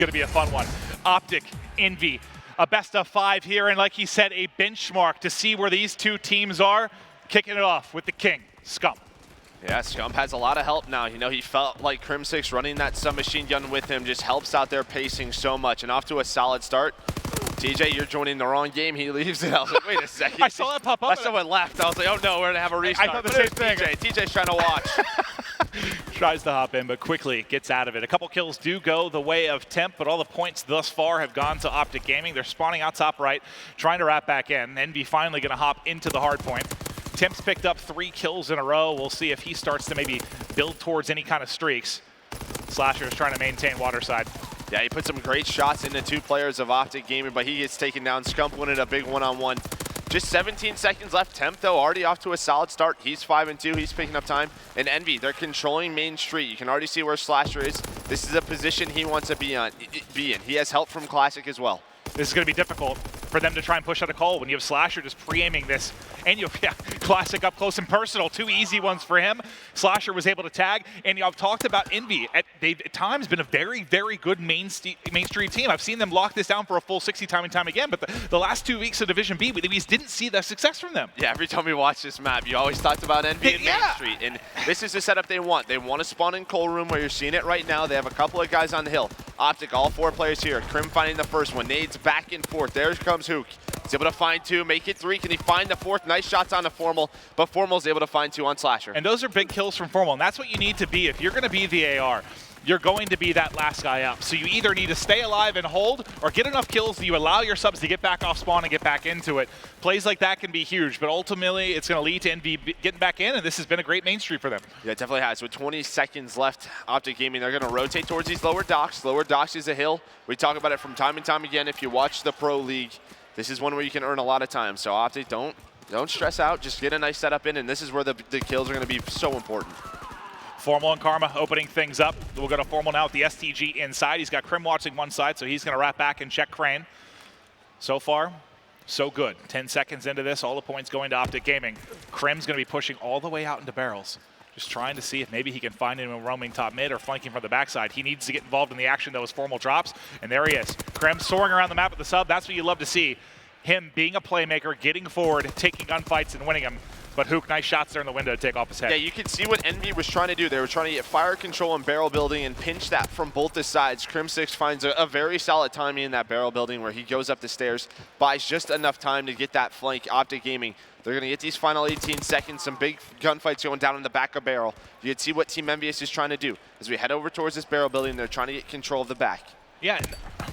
Gonna be a fun one. OpTic, Envy, a best of 5 here, and like he said, a benchmark to see where these two teams are. Kicking it off with the king, Scump. Yeah, Scump has a lot of help now. You know, he felt like Crim6 running that submachine gun with him just helps out their pacing so much, and off to a solid start. TJ, you're joining the wrong game. He leaves it. I was like, wait a second. I saw that pop up. Someone left. I was like, oh no, we're gonna have a restart. I thought the same thing. TJ's trying to watch. Tries to hop in, but quickly gets out of it. A couple kills do go the way of Temp, but all the points thus far have gone to OpTic Gaming. They're spawning out top right, trying to wrap back in. Envy finally gonna hop into the hard point. Temp's picked up 3 kills in a row. We'll see if he starts to maybe build towards any kind of streaks. Slasher is trying to maintain waterside. Yeah, he put some great shots into 2 players of OpTic Gaming, but he gets taken down. Scump winning a big one-on-one. Just 17 seconds left. Temp, though, already off to a solid start. He's 5-2. He's picking up time. And Envy, they're controlling Main Street. You can already see where Slasher is. This is a position he wants to be in. He has help from Classic as well. This is going to be difficult for them to try and push out a call when you have Slasher just pre-aiming this. And you have Classic up close and personal. 2 easy ones for him. Slasher was able to tag. And I've talked about Envy. They've at times been a very, very good Main Street team. I've seen them lock this down for a full 60 time and time again. But the last 2 weeks of Division B, we just didn't see the success from them. Yeah, every time we watch this map, you always talked about Envy and Main Street. And this is the setup they want. They want to spawn in Coal Room where you're seeing it right now. They have a couple of guys on the hill. OpTic, all 4 players here. Crim finding the first one. Nades back and forth. There comes Hook. He's able to find 2, make it 3. Can he find the 4th? Nice shots on the Formal, but Formal's able to find 2 on Slasher. And those are big kills from Formal, and that's what you need to be. If you're going to be the AR, you're going to be that last guy up. So you either need to stay alive and hold, or get enough kills that you allow your subs to get back off spawn and get back into it. Plays like that can be huge, but ultimately it's going to lead to Envy getting back in, and this has been a great Main Street for them. Yeah, it definitely has. With 20 seconds left, OpTic Gaming, they're going to rotate towards these lower docks. Lower docks is a hill. We talk about it from time and time again. If you watch the Pro League, this is one where you can earn a lot of time. So OpTic, don't stress out. Just get a nice setup in, and this is where the kills are going to be so important. Formal and Karma opening things up. We'll go to Formal now with the STG inside. He's got Crim watching one side, so he's going to wrap back and check Crane. So far, so good. 10 seconds into this, all the points going to OpTic Gaming. Crim's going to be pushing all the way out into barrels. Just trying to see if maybe he can find him roaming top mid or flanking from the backside. He needs to get involved in the action, though, as Formal drops. And there he is. Crim soaring around the map with the sub. That's what you love to see. Him being a playmaker, getting forward, taking gunfights and winning them. But Hook, nice shots there in the window to take off his head. Yeah, you can see what Envy was trying to do. They were trying to get fire control and barrel building and pinch that from both the sides. Crim6 finds a very solid timing in that barrel building where he goes up the stairs, buys just enough time to get that flank. OpTic Gaming, they're going to get these final 18 seconds, some big gunfights going down in the back of barrel. You can see what Team EnVyUs is trying to do. As we head over towards this barrel building, they're trying to get control of the back. Yeah,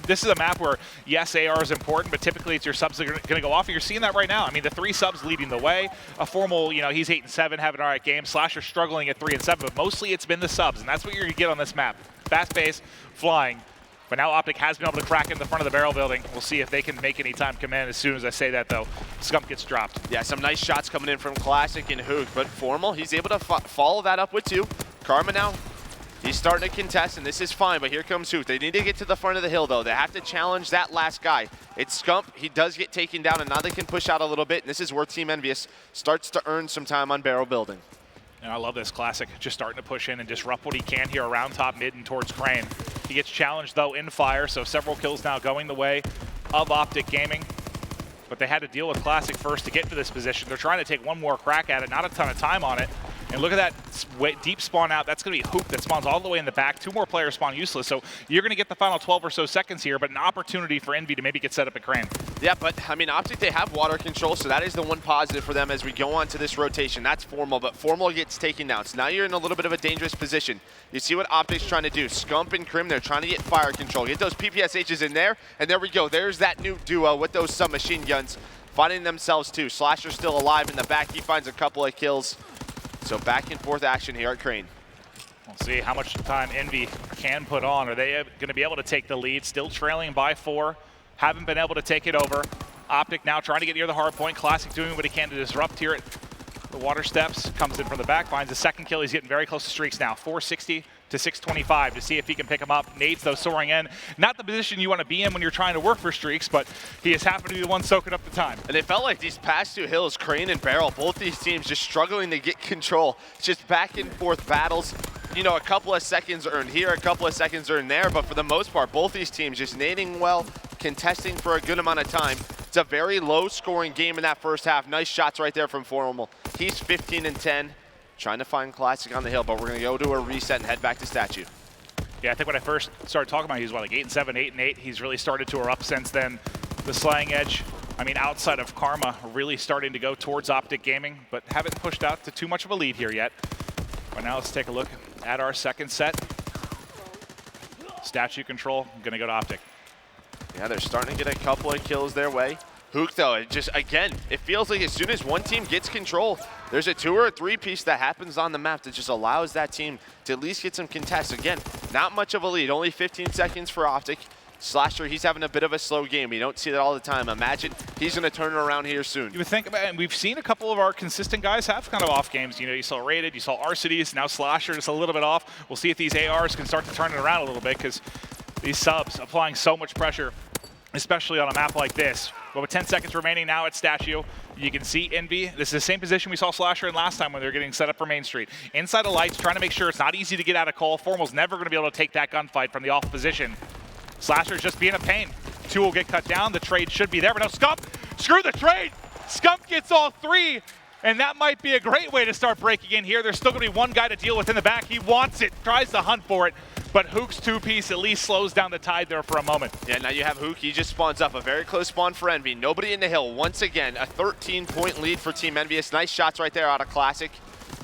this is a map where, yes, AR is important, but typically it's your subs that are going to go off, and you're seeing that right now. I mean, the 3 subs leading the way. A Formal, you know, he's 8-7, having an all right game. Slasher struggling at 3-7, but mostly it's been the subs, and that's what you're going to get on this map. Fast pace, flying. But now OpTic has been able to crack in the front of the barrel building. We'll see if they can make any time come in. As soon as I say that, though, Scump gets dropped. Yeah, some nice shots coming in from Classic and Hook, but Formal, he's able to follow that up with 2. Karma now, he's starting to contest, and this is fine, but here comes Hook. They need to get to the front of the hill, though. They have to challenge that last guy. It's Scump. He does get taken down, and now they can push out a little bit, and this is where Team EnVyUs starts to earn some time on barrel building. And I love this. Classic just starting to push in and disrupt what he can here around top mid and towards Crane. He gets challenged, though, in fire, so several kills now going the way of OpTic Gaming. But they had to deal with Classic first to get to this position. They're trying to take one more crack at it, not a ton of time on it. And look at that deep spawn out. That's going to be Hook that spawns all the way in the back. 2 more players spawn useless. So you're going to get the final 12 or so seconds here, but an opportunity for Envy to maybe get set up at Crane. Yeah, but I mean, OpTic, they have water control, so that is the one positive for them as we go on to this rotation. That's Formal, but Formal gets taken down. So now you're in a little bit of a dangerous position. You see what OpTic's trying to do. Scump and Crim, they're trying to get fire control. Get those PPSHs in there, and there we go. There's that new duo with those submachine guns finding themselves too. Slasher's still alive in the back. He finds a couple of kills. So back and forth action here at Crane. We'll see how much time Envy can put on. Are they going to be able to take the lead? Still trailing by 4. Haven't been able to take it over. OpTic now trying to get near the hard point. Classic doing what he can to disrupt here at the water steps. Comes in from the back, finds the second kill. He's getting very close to streaks now. 460 to 625 to see if he can pick him up. Nades, though, soaring in. Not the position you want to be in when you're trying to work for streaks, but he has happened to be the one soaking up the time. And it felt like these past 2 hills, Crane and Barrel, both these teams just struggling to get control. It's just back and forth battles. you know, a couple of seconds earned here, a couple of seconds earned there, but for the most part, both these teams just nading well, contesting for a good amount of time. It's a very low-scoring game in that first half. Nice shots right there from Formal. He's 15 and 10, trying to find Classic on the hill, but we're going to go to a reset and head back to Statue. Yeah, I think when I first started talking about it, he was, what, like 8 and 7, 8 and 8. He's really started to her up since then. The Slaying Edge, I mean, outside of Karma, really starting to go towards OpTic Gaming, but haven't pushed out to too much of a lead here yet. But now let's take a look at our second set. Statue control, going to go to OpTic. Yeah, they're starting to get a couple of kills their way. Hook, though, it just, again, it feels like as soon as one team gets control, there's a 2 or a 3 piece that happens on the map that just allows that team to at least get some contests. Again, not much of a lead, only 15 seconds for OpTic. Slasher, he's having a bit of a slow game. You don't see that all the time. Imagine he's going to turn it around here soon. You would think about it, and we've seen a couple of our consistent guys have kind of off games. You know, you saw Rated, you saw Arcides, now Slasher just a little bit off. We'll see if these ARs can start to turn it around a little bit, because these subs applying so much pressure, especially on a map like this. But with 10 seconds remaining now at Statue, you can see Envy. This is the same position we saw Slasher in last time when they were getting set up for Main Street. Inside of lights, trying to make sure it's not easy to get out of call. Formal's never going to be able to take that gunfight from the off position. Slasher's just being a pain. 2 will get cut down. The trade should be there. But no, Scump, screw the trade. Scump gets all 3. And that might be a great way to start breaking in here. There's still going to be one guy to deal with in the back. He wants it, tries to hunt for it. But Hook's 2-piece at least slows down the tide there for a moment. Yeah, now you have Hook. He just spawns up. A very close spawn for Envy. Nobody in the hill. Once again, a 13-point lead for Team EnVyUs. Nice shots right there out of Classic.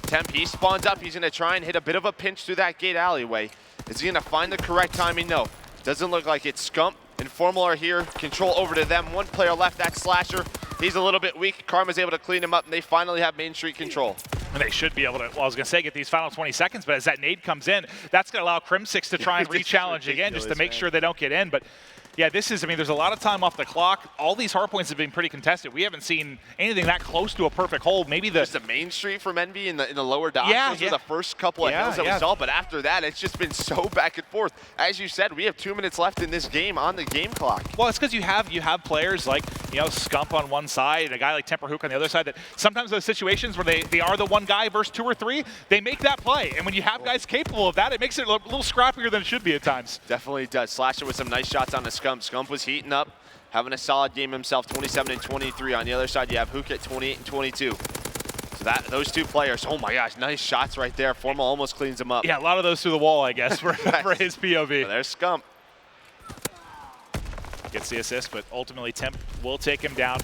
Temp, he spawns up. He's going to try and hit a bit of a pinch through that gate alleyway. Is he going to find the correct timing? No. Doesn't look like it. Scump and Formal are here. Control over to them. One player left. That's Slasher. He's a little bit weak. Karma's able to clean him up, and they finally have Main Street control. And they should be able to, well, I was going to say, get these final 20 seconds, but as that nade comes in, that's going to allow Crim6 to try and re-challenge again, just to make sure they don't get in. But yeah, this is, I mean, there's a lot of time off the clock. All these hard points have been pretty contested. We haven't seen anything that close to a perfect hold. Maybe just the Main Street from Envy in the lower docks. Those are the first couple of hills that we saw, but after that, it's just been so back and forth. As you said, we have 2 minutes left in this game on the game clock. Well, it's because you have players like, you know, Scump on one side and a guy like Temper Hook on the other side that sometimes those situations where they are the one guy versus 2 or 3, they make that play. And when you have guys capable of that, it makes it a little scrappier than it should be at times. Definitely does. Slasher with some nice shots on the Scump. Scump was heating up, having a solid game himself, 27 and 23. On the other side, you have Hook at 28 and 22. So those 2 players, oh my gosh, nice shots right there. Formal almost cleans them up. Yeah, a lot of those through the wall, I guess, for his POV. Well, there's Scump. Gets the assist, but ultimately Temp will take him down.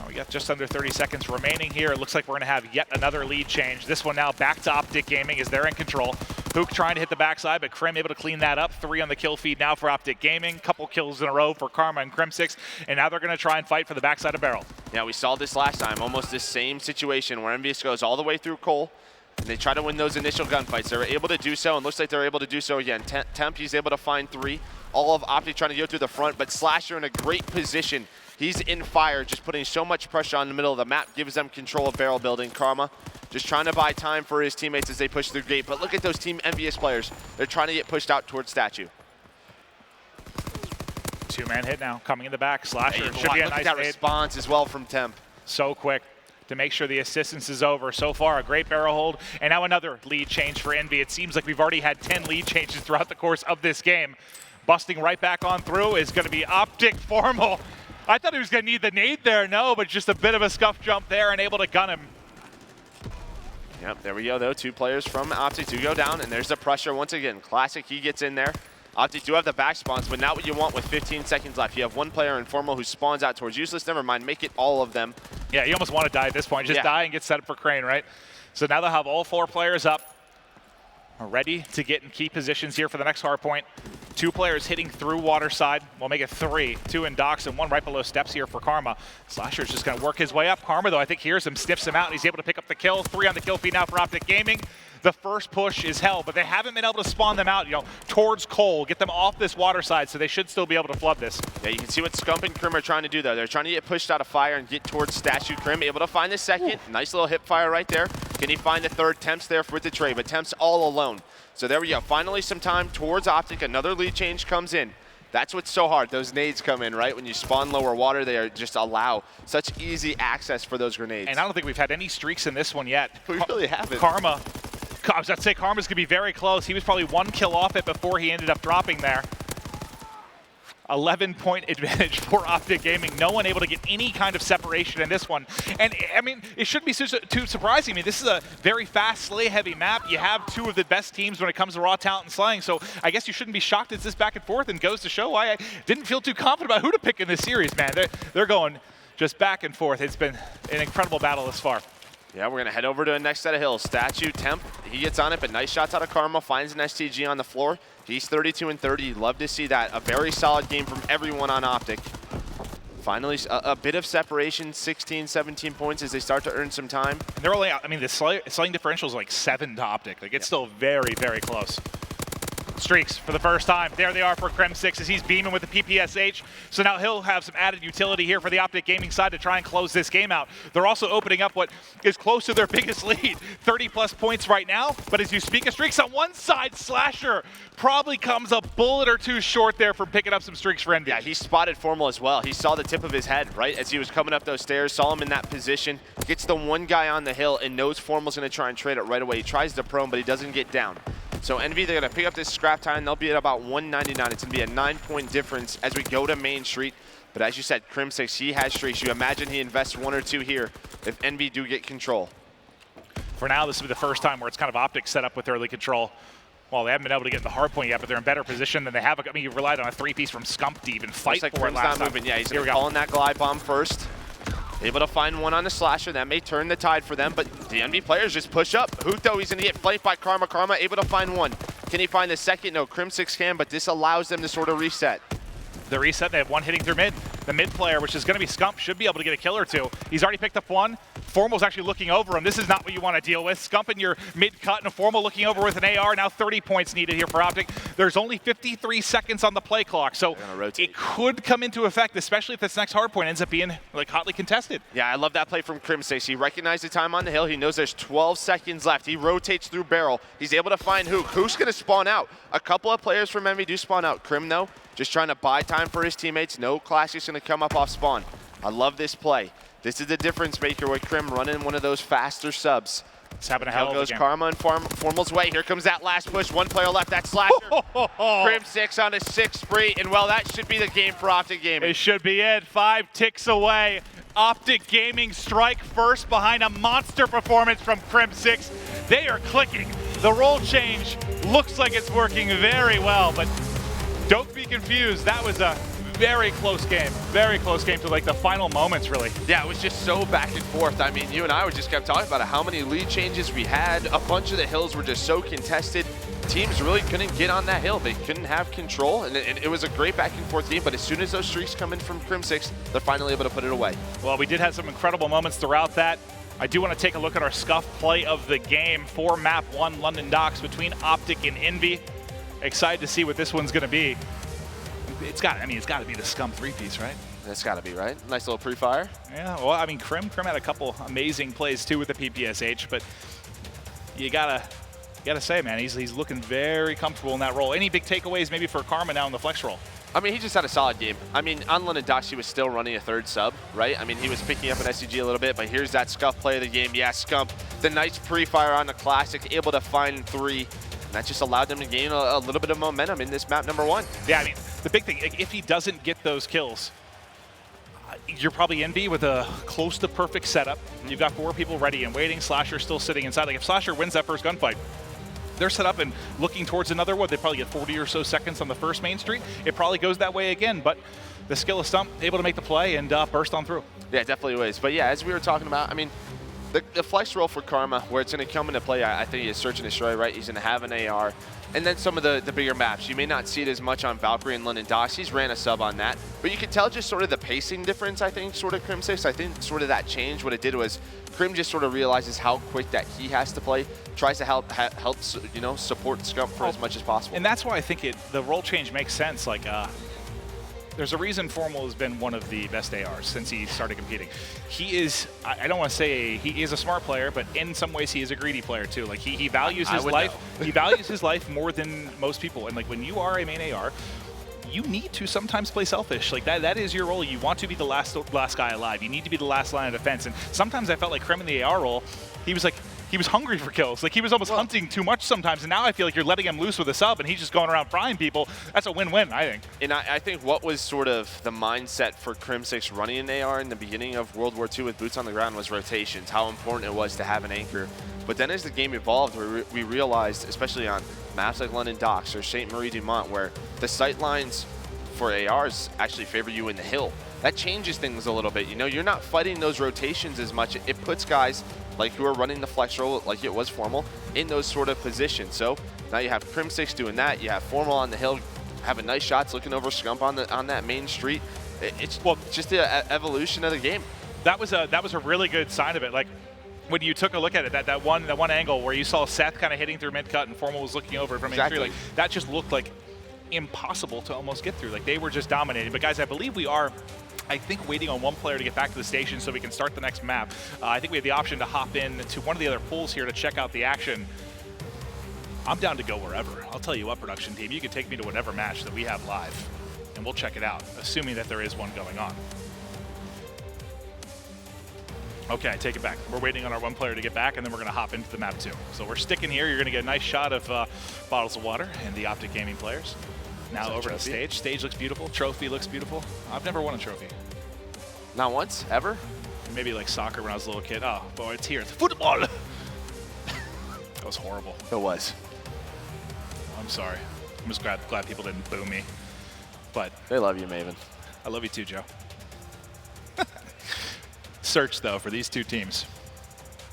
We got just under 30 seconds remaining here. It looks like we're going to have yet another lead change. This one now back to OpTic Gaming as they're in control. Hook trying to hit the backside, but Krim able to clean that up. 3 on the kill feed now for OpTic Gaming. Couple kills in a row for Karma and Crim6, and now they're going to try and fight for the backside of Barrel. Yeah, we saw this last time, almost this same situation where EnVyUs goes all the way through Cole, and they try to win those initial gunfights. They're able to do so, and looks like they're able to do so again. Temp, he's able to find 3. All of OpTic trying to go through the front, but Slasher in a great position. He's in fire, just putting so much pressure on the middle of the map, gives them control of barrel building. Karma just trying to buy time for his teammates as they push through gate. But look at those Team EnVyUs players. They're trying to get pushed out towards Statue. 2-man hit now, coming in the back. Slasher should be a nice look at that response as well from Temp. So quick to make sure the assistance is over. So far, a great barrel hold, and now another lead change for Envy. It seems like we've already had 10 lead changes throughout the course of this game. Busting right back on through is going to be OpTic Formal. I thought he was going to need the nade there. No, but just a bit of a scuff jump there and able to gun him. Yep, there we go, though. 2 players from OpTic to go down, and there's the pressure once again. Classic, he gets in there. OpTic do have the back spawns, but not what you want with 15 seconds left. You have 1 player in Formal who spawns out towards Useless. Never mind, make it all of them. Yeah, you almost want to die at this point. Just die and get set up for Crane, right? So now they'll have all 4 players up, ready to get in key positions here for the next hard point. 2 players hitting through water side. We'll make it 3. 2 in docks and 1 right below steps here for Karma. Slasher's just going to work his way up. Karma, though, I think hears him, sniffs him out, and he's able to pick up the kill. 3 on the kill feed now for OpTic Gaming. The first push is hell, but they haven't been able to spawn them out, towards Cole, get them off this water side, so they should still be able to flood this. Yeah, you can see what Scump and Krim are trying to do, though. They're trying to get pushed out of fire and get towards Statue. Krim able to find the second. Ooh. Nice little hip fire right there. Can he find the third? Temp's there with the trade, but Temp's all alone. So there we go. Finally some time towards OpTic. Another lead change comes in. That's what's so hard. Those nades come in, right? When you spawn lower water, they just allow such easy access for those grenades. And I don't think we've had any streaks in this one yet. We really haven't. Karma I was about to say Karma's gonna be very close. He was probably 1 kill off it before he ended up dropping there. 11-point advantage for OpTic Gaming. No one able to get any kind of separation in this one. And I mean, it shouldn't be too surprising. I mean, this is a very fast, slay-heavy map. You have two of the best teams when it comes to raw talent and slaying. So I guess you shouldn't be shocked it's this back and forth, and goes to show why I didn't feel too confident about who to pick in this series, man. They're going just back and forth. It's been an incredible battle this far. Yeah, we're going to head over to the next set of hills. Statue, Temp, he gets on it, but nice shots out of Karma, finds an STG on the floor. He's 32 and 30. Love to see that. A very solid game from everyone on OpTic. Finally, a bit of separation, 16, 17 points as they start to earn some time. And they're only, I mean, the slaying differential is like 7 to OpTic. Like, it's still very, very close. Streaks for the first time. There they are for Crim6 as he's beaming with the PPSH. So now he'll have some added utility here for the OpTic Gaming side to try and close this game out. They're also opening up what is close to their biggest lead. 30+ points right now, but as you speak of streaks on one side, Slasher probably comes a bullet or two short there from picking up some streaks for EnVy. Yeah, he spotted Formal as well. He saw the tip of his head, right, as he was coming up those stairs, saw him in that position, gets the one guy on the hill and knows Formal's going to try and trade it right away. He tries to prone, but he doesn't get down. So EnVy, they're going to pick up this scrap time. They'll be at about 199. It's going to be a 9-point difference as we go to Main Street. But as you said, Crim6, he has streaks. You imagine he invests 1 or 2 here if EnVy do get control. For now, this will be the first time where it's kind of OpTic set up with early control. Well, they haven't been able to get the hard point yet, but they're in better position than they have. I mean, you relied on a 3-piece from Scump to even fight like for it last time. moving. Yeah, he's calling that glide bomb first. Able to find one on the Slasher. That may turn the tide for them, but the EnVy players just push up. Huto, he's going to get flanked by Karma. Karma able to find one. Can he find the second? No, Crim6 can, but this allows them to sort of reset. The reset, they have one hitting through mid. The mid player, which is going to be Scump, should be able to get a kill or two. He's already picked up one. Formal's actually looking over him. This is not what you want to deal with. Scump in your mid cut and Formal looking over with an AR. Now 30 points needed here for OpTic. There's only 53 seconds on the play clock, so it could come into effect, especially if this next hard point ends up being like hotly contested. Yeah, I love that play from Crim6. He recognized the time on the hill. He knows there's 12 seconds left. He rotates through barrel. He's able to find Hook. Hook's going to spawn out. A couple of players from EnVy do spawn out. Crim, though, just trying to buy time for his teammates. No Classic's going to come up off spawn. I love this play. This is the difference maker with Crim running one of those faster subs. It's having a hell of a game. Karma and Formal's way. Here comes that last push. One player left. That's Slasher. Crim6 on a 6 spree, and well, that should be the game for OpTic Gaming. It should be it. 5 ticks away. OpTic Gaming strike first behind a monster performance from Crim6. They are clicking. The role change looks like it's working very well, but don't be confused. That was a very close game to like the final moments, really. Yeah, it was just so back and forth. I mean, you and I just kept talking about it, how many lead changes we had. A bunch of the hills were just so contested. Teams really couldn't get on that hill. They couldn't have control, and it was a great back and forth game, but as soon as those streaks come in from Crim6, they're finally able to put it away. Well, we did have some incredible moments throughout that. I do want to take a look at our scuff play of the game for Map 1 London Docks between OpTic and EnVy. Excited to see what this one's going to be. It's got to be the Scum 3-piece, right? That's got to be, right? Nice little pre-fire. Yeah, well, I mean, Crim had a couple amazing plays, too, with the PPSH, but you gotta say, man, he's looking very comfortable in that role. Any big takeaways maybe for Karma now in the flex role? I mean, he just had a solid game. I mean, on London Docks, he was still running a 3rd sub, right? I mean, he was picking up an SCG a little bit, but here's that Scuff play of the game. Yeah, Scump, the nice pre-fire on the Classic, able to find 3. And that just allowed them to gain a little bit of momentum in this map number 1. Yeah, I mean, the big thing, if he doesn't get those kills, you're probably EnVy with a close to perfect setup. You've got 4 people ready and waiting. Slasher still sitting inside. Like, if Slasher wins that first gunfight, they're set up and looking towards another one. They probably get 40 or so seconds on the first Main Street. It probably goes that way again, but the skill of Stump able to make the play and burst on through. Yeah, definitely was. But yeah, as we were talking about, I mean, the flex role for Karma, where it's going to come into play, I think he is Search and Destroy, right? He's going to have an AR. And then some of the bigger maps. You may not see it as much on Valkyrie and London Docks. He's ran a sub on that. But you can tell just sort of the pacing difference, I think, sort of Crim6. I think sort of that change, what it did was Crim just sort of realizes how quick that he has to play, tries to help you know, support Scump for as much as possible. And that's why I think the role change makes sense. Like, there's a reason Formal has been one of the best ARs since he started competing. He is, I don't want to say he is a smart player, but in some ways he is a greedy player too. Like he values his life. He values his life more than most people. And like when you are a main AR, you need to sometimes play selfish. Like that is your role. You want to be the last guy alive. You need to be the last line of defense. And sometimes I felt like Crim in the AR role, he was like, he was hungry for kills. Like, he was almost hunting too much sometimes, and now I feel like you're letting him loose with a sub, and he's just going around frying people. That's a win-win, I think. And I think what was sort of the mindset for Crim6 running an AR in the beginning of World War II with boots on the ground was rotations, how important it was to have an anchor. But then as the game evolved, we realized, especially on maps like London Docks or St. Marie du Mont, where the sight lines for ARs actually favor you in the hill. That changes things a little bit. You know, you're not fighting those rotations as much. It puts guys like who are running the flex roll, like it was Formal, in those sort of positions. So now you have Crim6 doing that. You have Formal on the hill, having nice shots, looking over Scump on that main street. It's just the evolution of the game. That was a really good sign of it. Like, when you took a look at it, that one angle where you saw Seth kind of hitting through mid-cut and Formal was looking over from exactly. like, that just looked like impossible to almost get through. Like, they were just dominating. But guys, I believe we are, I think, waiting on one player to get back to the station so we can start the next map. I think we have the option to hop in to one of the other pools here to check out the action. I'm down to go wherever. I'll tell you what, production team, you can take me to whatever match that we have live, and we'll check it out, assuming that there is one going on. Okay, I take it back. We're waiting on our one player to get back, and then we're going to hop into the map 2. So we're sticking here. You're going to get a nice shot of bottles of water and the OpTic Gaming players. Now over to the stage. Stage looks beautiful. Trophy looks beautiful. I've never won a trophy. Not once? Ever? Maybe like soccer when I was a little kid. Oh, boy, it's here. It's football. That was horrible. It was. I'm sorry. I'm just glad people didn't boo me. But they love you, Maven. I love you too, Joe. Search, though, for these two teams.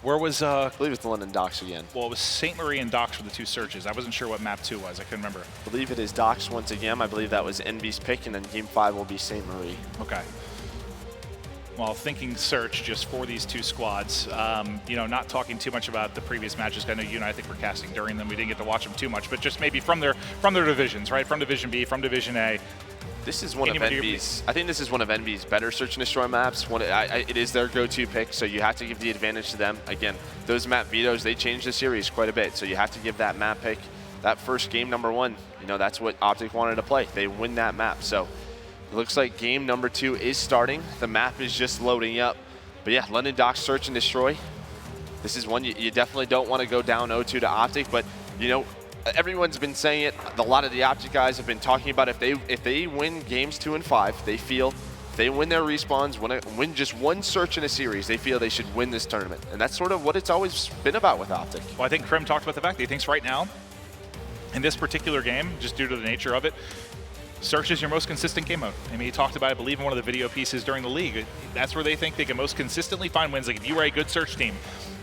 Where was... I believe it's the London Docks again. Well, it was St. Marie and Docks for the two searches. I wasn't sure what map 2 was. I couldn't remember. I believe it is Docks once again. I believe that was EnVyUs pick, and then Game 5 will be St. Marie. Okay. Well, thinking search just for these two squads. You know, not talking too much about the previous matches. I know you and I think we're casting during them. We didn't get to watch them too much, but just maybe from their divisions, right? From Division B, from Division A. This is one of EnVyUs. I think this is one of EnVyUs' better search and destroy maps. It is their go-to pick, so you have to give the advantage to them. Again, those map vetoes, they changed the series quite a bit, so you have to give that map pick. That first game, number 1, you know, that's what OpTic wanted to play. They win that map, so it looks like game number 2 is starting. The map is just loading up. But yeah, London Docks search and destroy. This is one you definitely don't want to go down 0-2 to OpTic, but you know, everyone's been saying it. A lot of the OpTic guys have been talking about if they win games 2 and 5, they feel if they win their respawns, win just one search in a series, they feel they should win this tournament. And that's sort of what it's always been about with OpTic. Well, I think Krim talked about the fact that he thinks right now, in this particular game, just due to the nature of it, search is your most consistent game mode. I mean, he talked about, I believe, in one of the video pieces during the league. That's where they think they can most consistently find wins. Like, if you are a good search team,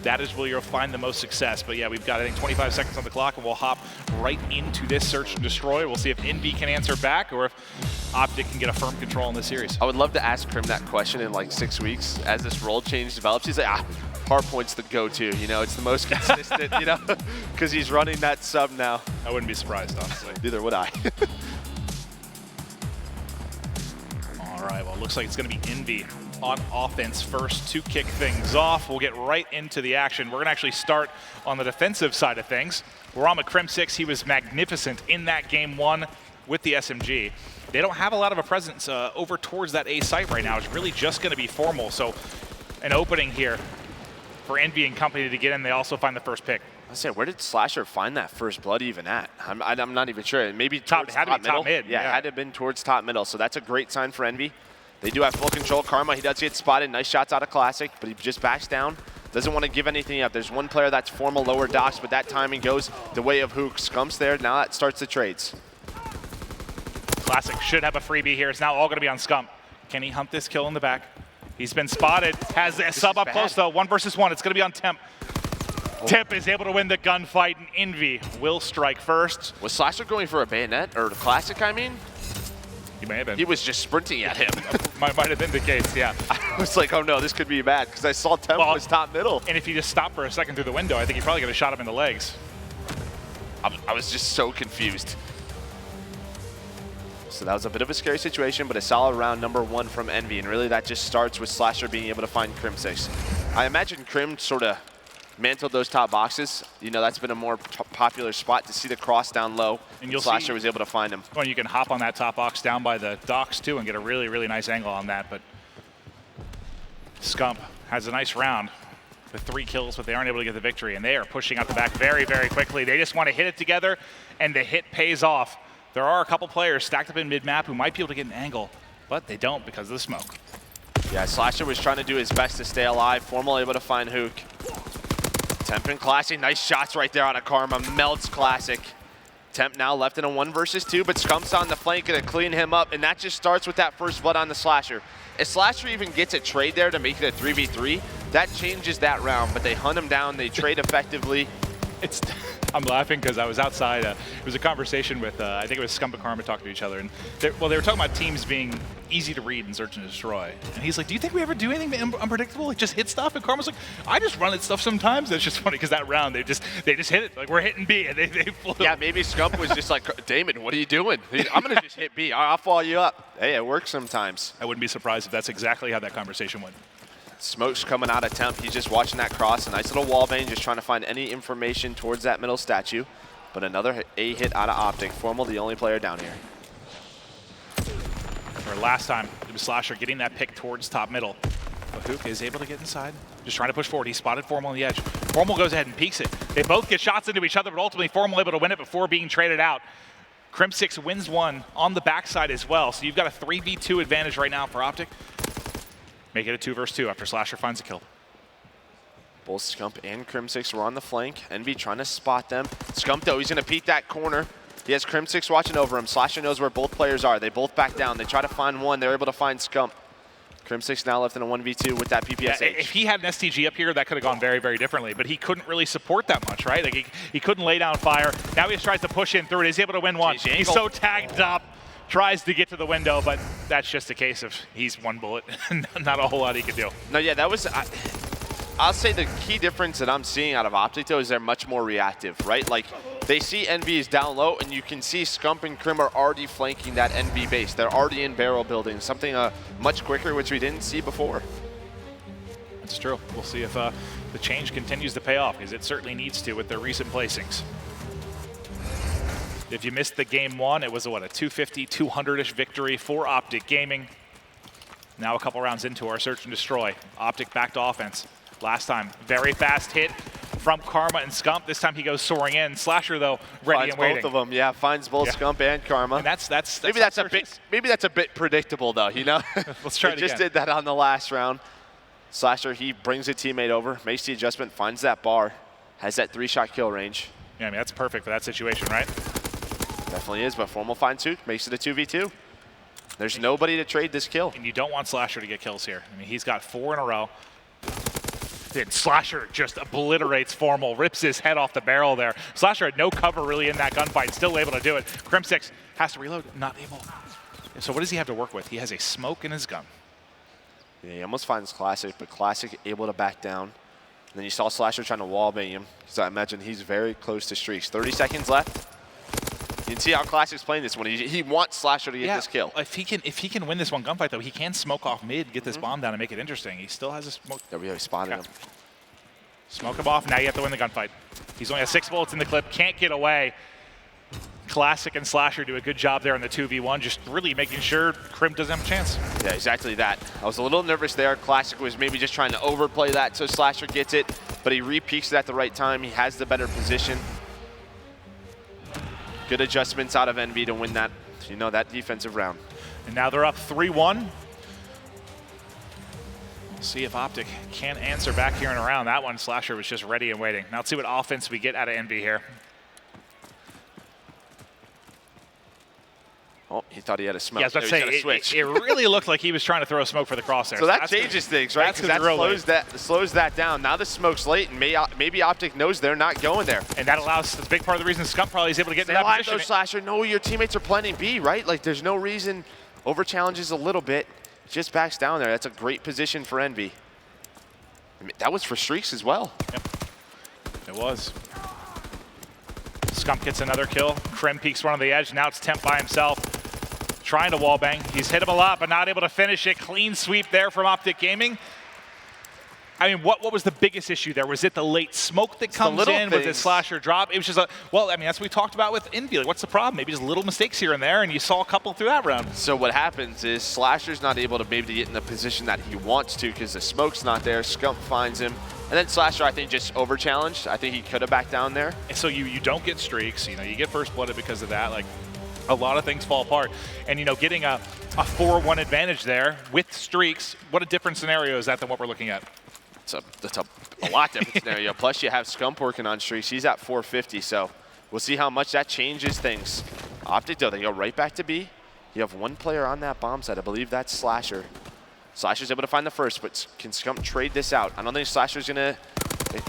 that is where you'll find the most success. But yeah, we've got, I think, 25 seconds on the clock, and we'll hop right into this search and destroy. We'll see if EnVy can answer back or if OpTic can get a firm control in this series. I would love to ask Krim that question in like 6 weeks as this role change develops. He's like, hardpoint's the go-to, you know, it's the most consistent, you know, because he's running that sub now. I wouldn't be surprised, honestly. Neither would I. All right, well, it looks like it's going to be EnVy on offense first to kick things off. We'll get right into the action. We're going to actually start on the defensive side of things. We're on with Crim6. He was magnificent in that game 1 with the SMG. They don't have a lot of a presence over towards that A site right now. It's really just going to be Formal. So an opening here for EnVy and company to get in. They also find the first pick. I said, where did Slasher find that first blood even at? I'm not even sure. Maybe top middle. Top mid. Yeah, it had to have been towards top middle. So that's a great sign for EnVy. They do have full control. Karma, he does get spotted. Nice shots out of Classic, but he just backs down. Doesn't want to give anything up. There's one player that's Formal lower Docks, but that timing goes the way of Hook. Scump's there. Now that starts the trades. Classic should have a freebie here. It's now all going to be on Scump. Can he hunt this kill in the back? He's been spotted. Has a sub up close, though. 1 versus 1. It's going to be on Temp. Temp is able to win the gunfight, and EnVy will strike first. Was Slasher going for a bayonet, or the Classic, I mean? He may have been. He was just sprinting at him. might have been the case, yeah. I was like, oh no, this could be bad, because I saw Temp was top middle. And if he just stopped for a second through the window, I think he probably could have shot him in the legs. I was just so confused. So that was a bit of a scary situation, but a solid round number 1 from EnVy, and really that just starts with Slasher being able to find Crim6. I imagine Krim sort of mantled those top boxes. You know, that's been a more popular spot to see the cross down low. And Slasher was able to find him. Well, you can hop on that top box down by the docks too and get a really, really nice angle on that. But Scump has a nice round. with 3 kills, but they aren't able to get the victory, and they are pushing out the back very, very quickly. They just want to hit it together, and the hit pays off. There are a couple players stacked up in mid-map who might be able to get an angle, but they don't because of the smoke. Yeah, Slasher was trying to do his best to stay alive. Formal able to find Hook. Temp and Classic, nice shots right there on a Karma. Melts Classic. Temp now left in a 1 versus 2, but Scump's on the flank, gonna clean him up, and that just starts with that first blood on the Slasher. If Slasher even gets a trade there to make it a 3v3, that changes that round, but they hunt him down, they trade effectively. I'm laughing because I was outside. It was a conversation with, I think it was Scump and Karma talking to each other. And they were talking about teams being easy to read in Search and Destroy. And he's like, do you think we ever do anything unpredictable? Like just hit stuff? And Karma's like, I just run at stuff sometimes. And it's just funny because that round, they just hit it. Like we're hitting B and they flew. Yeah, maybe Scump was just like, Damon, what are you doing? I'm going to just hit B. I'll follow you up. Hey, it works sometimes. I wouldn't be surprised if that's exactly how that conversation went. Smoke's coming out of Temp. He's just watching that cross. A nice little wall bang, just trying to find any information towards that middle statue. But another A hit out of OpTic. Formal, the only player down here. For last time, it was Slasher getting that pick towards top middle. But Hook is able to get inside. Just trying to push forward. He spotted Formal on the edge. Formal goes ahead and peeks it. They both get shots into each other, but ultimately Formal able to win it before being traded out. Crim6 wins 1 on the backside as well. So you've got a 3v2 advantage right now for OpTic. Make it a 2 versus 2 after Slasher finds a kill. Both Scump and Crim6 were on the flank. Envy trying to spot them. Scump, though, he's going to peek that corner. He has Crim6 watching over him. Slasher knows where both players are. They both back down. They try to find one. They're able to find Scump. Crim6 now left in a 1v2 with that PPSH. Yeah, if he had an STG up here, that could have gone very, very differently. But he couldn't really support that much, right? Like he couldn't lay down fire. Now he just tries to push in through it. He's able to win 1. He's so tagged up. Tries to get to the window, but that's just a case of he's 1 bullet. Not a whole lot he can do. No, yeah, that was... I'll say the key difference that I'm seeing out of OpTic, though, is they're much more reactive, right? Like, they see EnVyUs down low, and you can see Scump and Crim are already flanking that EnVy base. They're already in barrel building, something much quicker, which we didn't see before. That's true. We'll see if the change continues to pay off, because it certainly needs to with their recent placings. If you missed the game 1, it was a 250, 200-ish victory for OpTic Gaming. Now a couple rounds into our Search and Destroy. OpTic back to offense. Last time, very fast hit from Karma and Scump. This time he goes soaring in. Slasher, though, ready and waiting. Finds both of them, yeah. Finds both Scump and Karma. And that's maybe that's a bit predictable, though. You know, let's try it again. Just did that on the last round. Slasher, he brings a teammate over, makes the adjustment, finds that bar, has that 3-shot kill range. Yeah, I mean that's perfect for that situation, right? Definitely is, but Formal finds Hook, makes it a 2v2. There's nobody to trade this kill. And you don't want Slasher to get kills here. I mean, he's got 4 in a row. Then Slasher just obliterates Formal, rips his head off the barrel there. Slasher had no cover really in that gunfight, still able to do it. Crim6 has to reload, not able. So what does he have to work with? He has a smoke in his gun. Yeah, he almost finds Classic, but Classic able to back down. And then you saw Slasher trying to wallbang him, because I imagine he's very close to streaks. 30 seconds left. You can see how Classic's playing this one. He wants Slasher to get this kill. If he can win this one gunfight, though, he can smoke off mid, get this bomb down, and make it interesting. He still has a smoke. Yeah, we have spotted him. Smoke him off. Now you have to win the gunfight. He's only got 6 bullets in the clip. Can't get away. Classic and Slasher do a good job there in the 2v1, just really making sure Crim doesn't have a chance. Yeah, exactly that. I was a little nervous there. Classic was maybe just trying to overplay that so Slasher gets it, but he re-peeks it at the right time. He has the better position. Good adjustments out of Envy to win that, that defensive round. And now they're up 3-1. We'll see if OpTic can answer back here and around. That one, Slasher was just ready and waiting. Now let's see what offense we get out of Envy here. Oh, he thought he had a smoke. Yeah, I was about to say, it really looked like he was trying to throw a smoke for the crosshair. So that changes things, right? Because that slows that down. Now the smoke's late, and maybe OpTic knows they're not going there. And that allows, that's a big part of the reason Scump probably is able to get in that position. Though, Slasher, no, your teammates are planning B, right? Like, there's no reason. Over challenges a little bit, just backs down there. That's a great position for Envy. I mean, that was for streaks as well. Yep, it was. Scump gets another kill. Crim peeks one on the edge. Now it's Temp by himself. Trying to wallbang. He's hit him a lot, but not able to finish it. Clean sweep there from OpTic Gaming. I mean, what was the biggest issue there? Was it the late smoke that comes in? Was it slasher drop? It was just well, I mean, that's what we talked about with EnVy. Like, what's the problem? Maybe just little mistakes here and there, and you saw a couple through that round. So what happens is Slasher's not able to maybe get in the position that he wants to because the smoke's not there. Scump finds him. And then Slasher, I think, just over-challenged. I think he could have backed down there. And so you don't get streaks. You know, you get first blooded because of that. Like, a lot of things fall apart. And, you know, getting a 4-1 advantage there with streaks, what a different scenario is that than what we're looking at? That's a lot different scenario. Plus, you have Scump working on streaks. He's at 450, so we'll see how much that changes things. OpTic, though, they go right back to B. You have one player on that bomb side. I believe that's Slasher. Slasher's able to find the first, but can Scump trade this out? I don't think Slasher's going to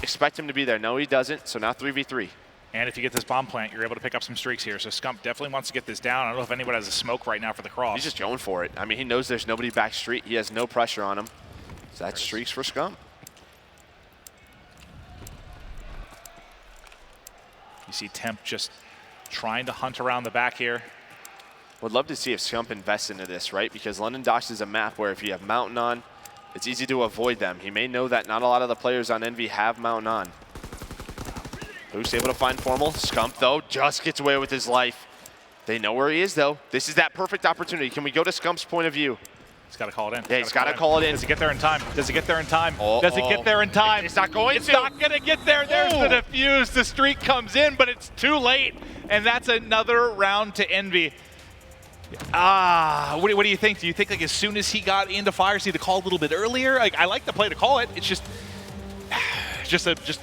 expect him to be there. No, he doesn't, so now 3v3. And if you get this bomb plant, you're able to pick up some streaks here. So Scump definitely wants to get this down. I don't know if anyone has a smoke right now for the cross. He's just going for it. I mean, he knows there's nobody back street. He has no pressure on him. So that's streaks for Scump. You see Temp just trying to hunt around the back here. Would love to see if Scump invests into this, right? Because London Docks is a map where if you have Mountain on, it's easy to avoid them. He may know that not a lot of the players on EnVy have Mountain on. Who's able to find Formal? Scump, though, just gets away with his life. They know where he is, though. This is that perfect opportunity. Can we go to Scump's point of view? He's got to call it in. Yeah, he's got to call it in. Does he get there in time? Does he get there in time? Does it get there in time? It's not going to. It's not going to get there. There's the defuse. The streak comes in, but it's too late. And that's another round to EnVy. What do you think? Do you think like as soon as he got into fire, see the call a little bit earlier? Like I like the play to call it. It's just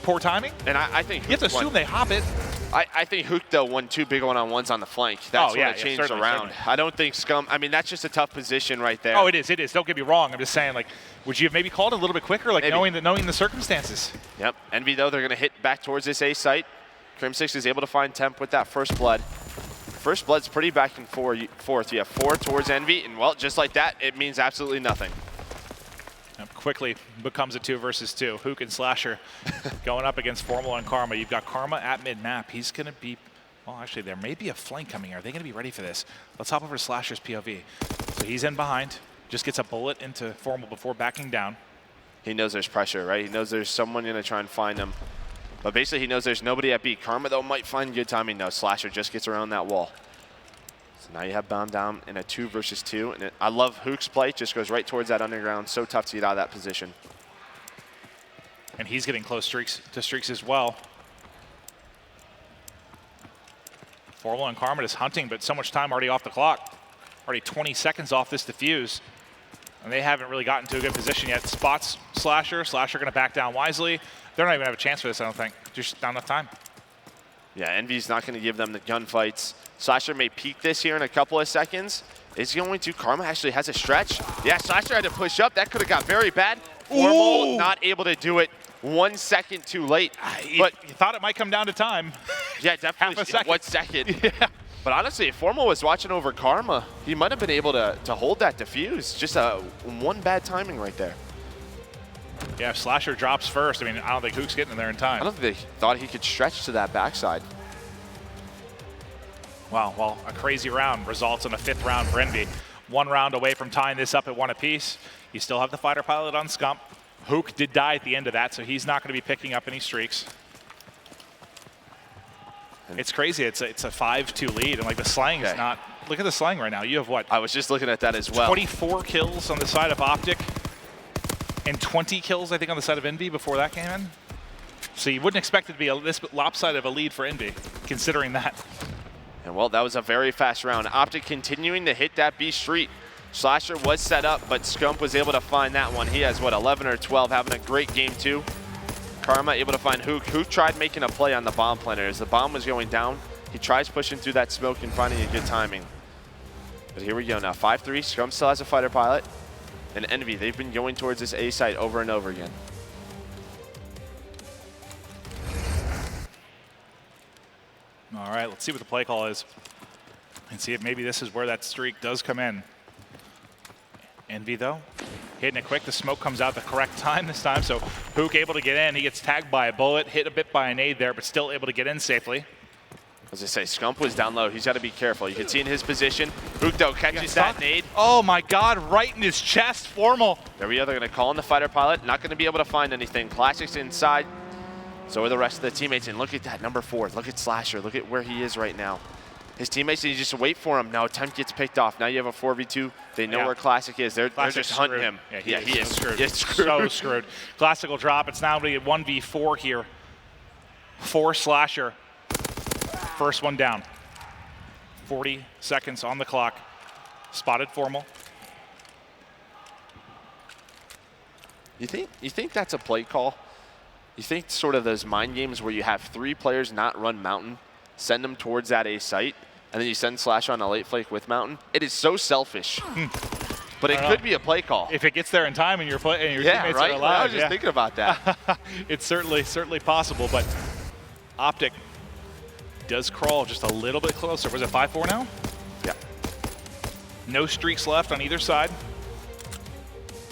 poor timing. And I think you have to assume they hop it. I think Hook, though, won 2 big one-on-ones on the flank. That's when it changed around. I don't think Scump, I mean, that's just a tough position right there. Oh, it is. It is. Don't get me wrong. I'm just saying, like, would you have maybe called it a little bit quicker, like knowing the circumstances? Yep. EnVy, though, they're going to hit back towards this A site. Crim6 is able to find Temp with that first blood. First blood's pretty back and forth. You have 4 towards EnVy, and, well, just like that, it means absolutely nothing. Quickly becomes a 2 versus 2. Hook and Slasher going up against Formal and Karma. You've got Karma at mid-map. He's going to be, well, actually, there may be a flank coming. Are they going to be ready for this? Let's hop over to Slasher's POV. So he's in behind, just gets a bullet into Formal before backing down. He knows there's pressure, right? He knows there's someone going to try and find him. But basically, he knows there's nobody at B. Karma, though, might find good timing. No, Slasher just gets around that wall. So now you have Bound down in a 2 versus 2. And I love Hook's play. Just goes right towards that underground. So tough to get out of that position. And he's getting close to streaks as well. Formal and Karma is hunting, but so much time already off the clock. Already 20 seconds off this defuse. And they haven't really gotten to a good position yet. Spots Slasher. Slasher going to back down wisely. They're not even have a chance for this, I don't think. Just not enough time. Yeah, EnVy's not going to give them the gunfights. Slasher may peek this here in a couple of seconds. Is he going to? Karma actually has a stretch. Yeah, Slasher had to push up. That could have got very bad. Formal not able to do it. 1 second too late. But you thought it might come down to time. Yeah, definitely. Half a second. 1 second. Yeah. But honestly, if Formal was watching over Karma, he might have been able to hold that defuse. Just one bad timing right there. Yeah, if Slasher drops first, I mean, I don't think Hook's getting in there in time. I don't think they thought he could stretch to that backside. Wow, well, a crazy round results in a 5th round for EnVy. 1 round away from tying this up at 1 apiece. You still have the fighter pilot on Scump. Hook did die at the end of that, so he's not going to be picking up any streaks. It's crazy. It's a 5-2 lead, and like the slang is not. Look at the slang right now. You have what? I was just looking at that as well. 24 kills on the side of OpTic, and 20 kills I think on the side of EnVy before that came in. So you wouldn't expect it to be this lopsided of a lead for EnVy, considering that. And well, that was a very fast round. OpTic continuing to hit that B street. Slasher was set up, but Scump was able to find that one. He has, what, 11 or 12, having a great game, too. Karma able to find Hook. Hook tried making a play on the bomb planter. As the bomb was going down, he tries pushing through that smoke and finding a good timing. But here we go now. 5-3. Scump still has a fighter pilot. And EnVy, they've been going towards this A site over and over again. All right, let's see what the play call is and see if maybe this is where that streak does come in. EnVy, though, hitting it quick. The smoke comes out the correct time this time, so Hook able to get in. He gets tagged by a bullet, hit a bit by a nade there, but still able to get in safely. As I say, Scump was down low. He's got to be careful. You can see in his position. Hukto catches that nade. Oh my God, right in his chest, Formal. There we go. They're going to call in the fighter pilot. Not going to be able to find anything. Classic's inside. So are the rest of the teammates. And look at that, number 4. Look at Slasher. Look at where he is right now. His teammates, you just wait for him. Now temp gets picked off. Now you have a 4v2. They know where Classic is. They're just hunting him. Yeah, he is screwed. He's screwed. So screwed. Classic will drop. It's now going to be a 1v4 here. 4 Slasher. First one down. 40 seconds on the clock. Spotted Formal. You think that's a play call? You think sort of those mind games where you have 3 players not run Mountain, send them towards that A site, and then you send Slash on a late flake with Mountain? It is so selfish. But it could be a play call. If it gets there in time and your teammates are alive. Well, I was just thinking about that. It's certainly possible, but OpTic does crawl just a little bit closer. Was it 5-4 now? Yeah. No streaks left on either side.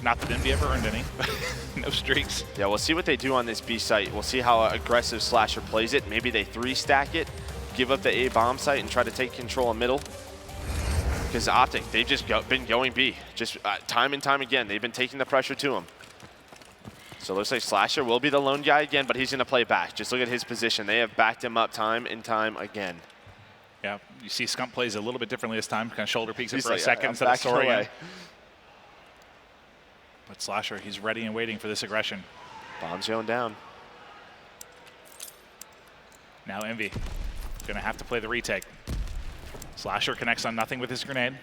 Not that EnVy ever earned any. No streaks. Yeah, we'll see what they do on this B site. We'll see how aggressive Slasher plays it. Maybe they 3-stack it, give up the A bomb site, and try to take control of middle. Because OpTic, they've just been going B. Just time and time again, they've been taking the pressure to him. So it looks like Slasher will be the lone guy again, but he's going to play back. Just look at his position. They have backed him up time and time again. Yeah, you see Scump plays a little bit differently this time. Kind of shoulder peeks it for like, a second instead of soaring in. But Slasher, he's ready and waiting for this aggression. Bomb's going down. Now EnVy going to have to play the retake. Slasher connects on nothing with his grenade.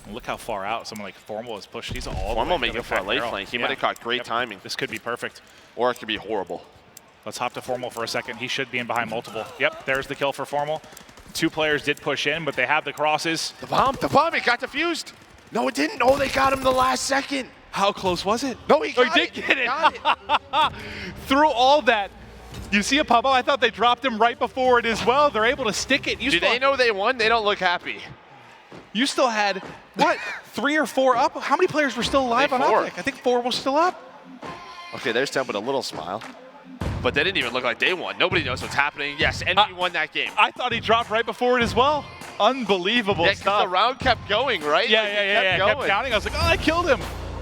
And look how far out someone like Formal has pushed. He's all the way. Formal may go for a late flank. He might have caught great timing. This could be perfect. Or it could be horrible. Let's hop to Formal for a second. He should be in behind multiple. Yep, there's the kill for Formal. 2 players did push in, but they have the crosses. The bomb, it got defused. No, it didn't. Oh, they got him the last second. How close was it? No, he did get it. Through all that, you see a pop-up? I thought they dropped him right before it as well. They're able to stick it. Do they know they won? They don't look happy. You still had, what, 3 or 4 up? How many players were still alive on OpTic? I think 4 was still up. Okay, there's Temp with a little smile. But they didn't even look like they won. Nobody knows what's happening. Yes, EnVy won that game. I thought he dropped right before it as well. Unbelievable stuff. The round kept going, right? Yeah. Kept counting. I was like, oh, I killed him.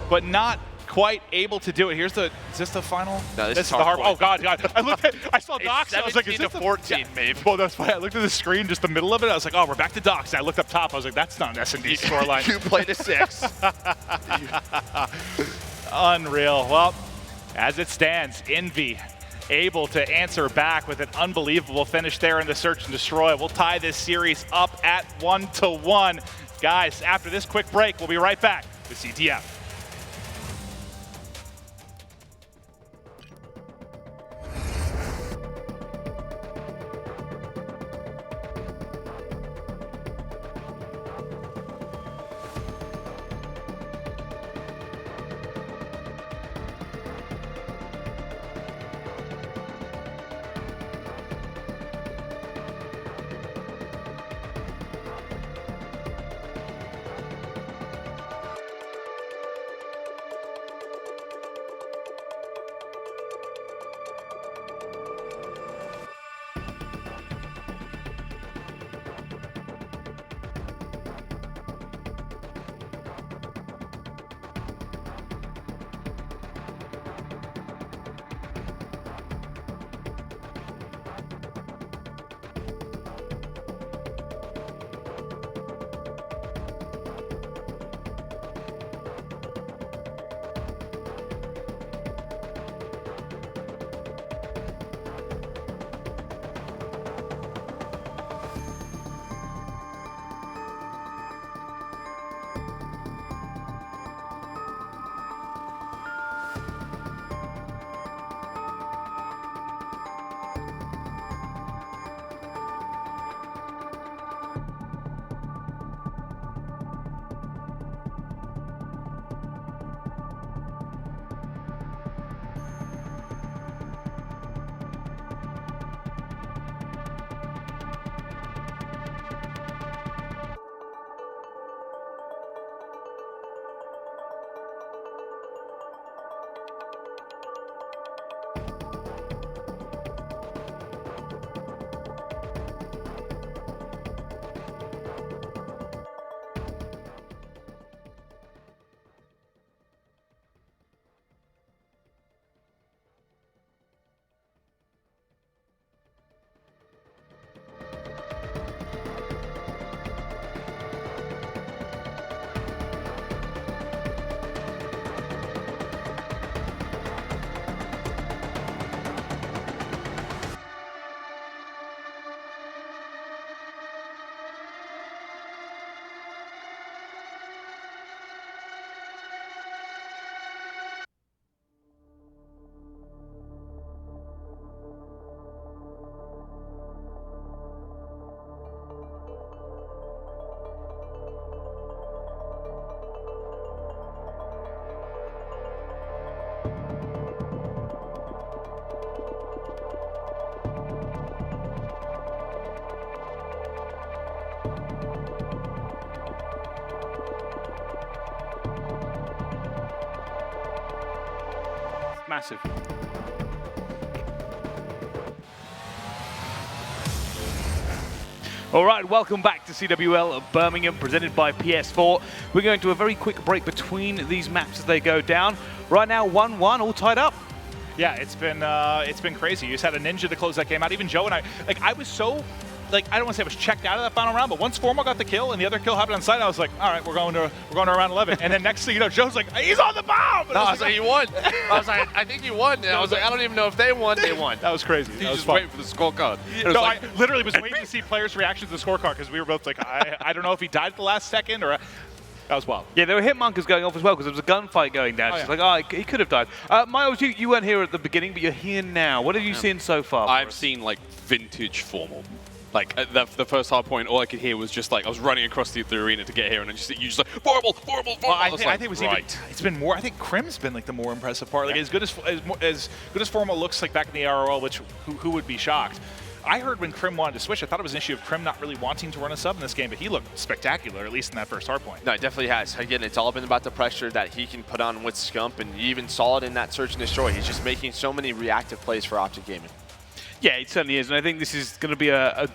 But not quite able to do it. Is this the final? No, this is the hard. Oh, God. I saw it's Docs. I was like, is this 14, maybe. Well, that's funny. I looked at the screen, just the middle of it. I was like, oh, we're back to Docs. And I looked up top. I was like, that's not an S&D scoreline. You played a 6. Unreal. Well, as it stands, EnVy able to answer back with an unbelievable finish there in the search and destroy. We'll tie this series up at 1-1. Guys, after this quick break, we'll be right back with CTF. massive. All right, welcome back to CWL Birmingham, presented by PS4. We're going to a very quick break between these maps as they go down. Right now, 1-1, all tied up. Yeah, it's been crazy. You just had a ninja to close that game out. Even Joe and I was so, I don't want to say I was checked out of that final round, but once Formal got the kill and the other kill happened on site, I was like, all right, we're going to round 11. And then next thing you know, Joe's like, he's on the bomb. No, I was like, you won. I was like, I think you won. And I was like, I don't even know if they won. They won. That was crazy. He was just waiting for the scorecard. No, I literally was waiting to see players' reactions to the scorecard because we were both like, I don't know if he died at the last second or. That was wild. Yeah, there were hitmarkers going off as well because there was a gunfight going down. She's like, he could have died. Miles, you weren't here at the beginning, but you're here now. What have you seen so far? I've seen like vintage Formal. Like the first hard point, all I could hear was just like I was running across the arena to get here, and then you just like Formal. Well, I think it was right. It's been more. I think Crim's been like the more impressive part. Like as good as Formal looks like back in the RRL, which who would be shocked. I heard when Crim wanted to switch, I thought it was an issue of Crim not really wanting to run a sub in this game, but he looked spectacular, at least in that first hard point. No, it definitely has. Again, it's all been about the pressure that he can put on with Scump, and you even saw it in that Search and Destroy. He's just making so many reactive plays for OpTic Gaming. Yeah, it certainly is, and I think this is going to be a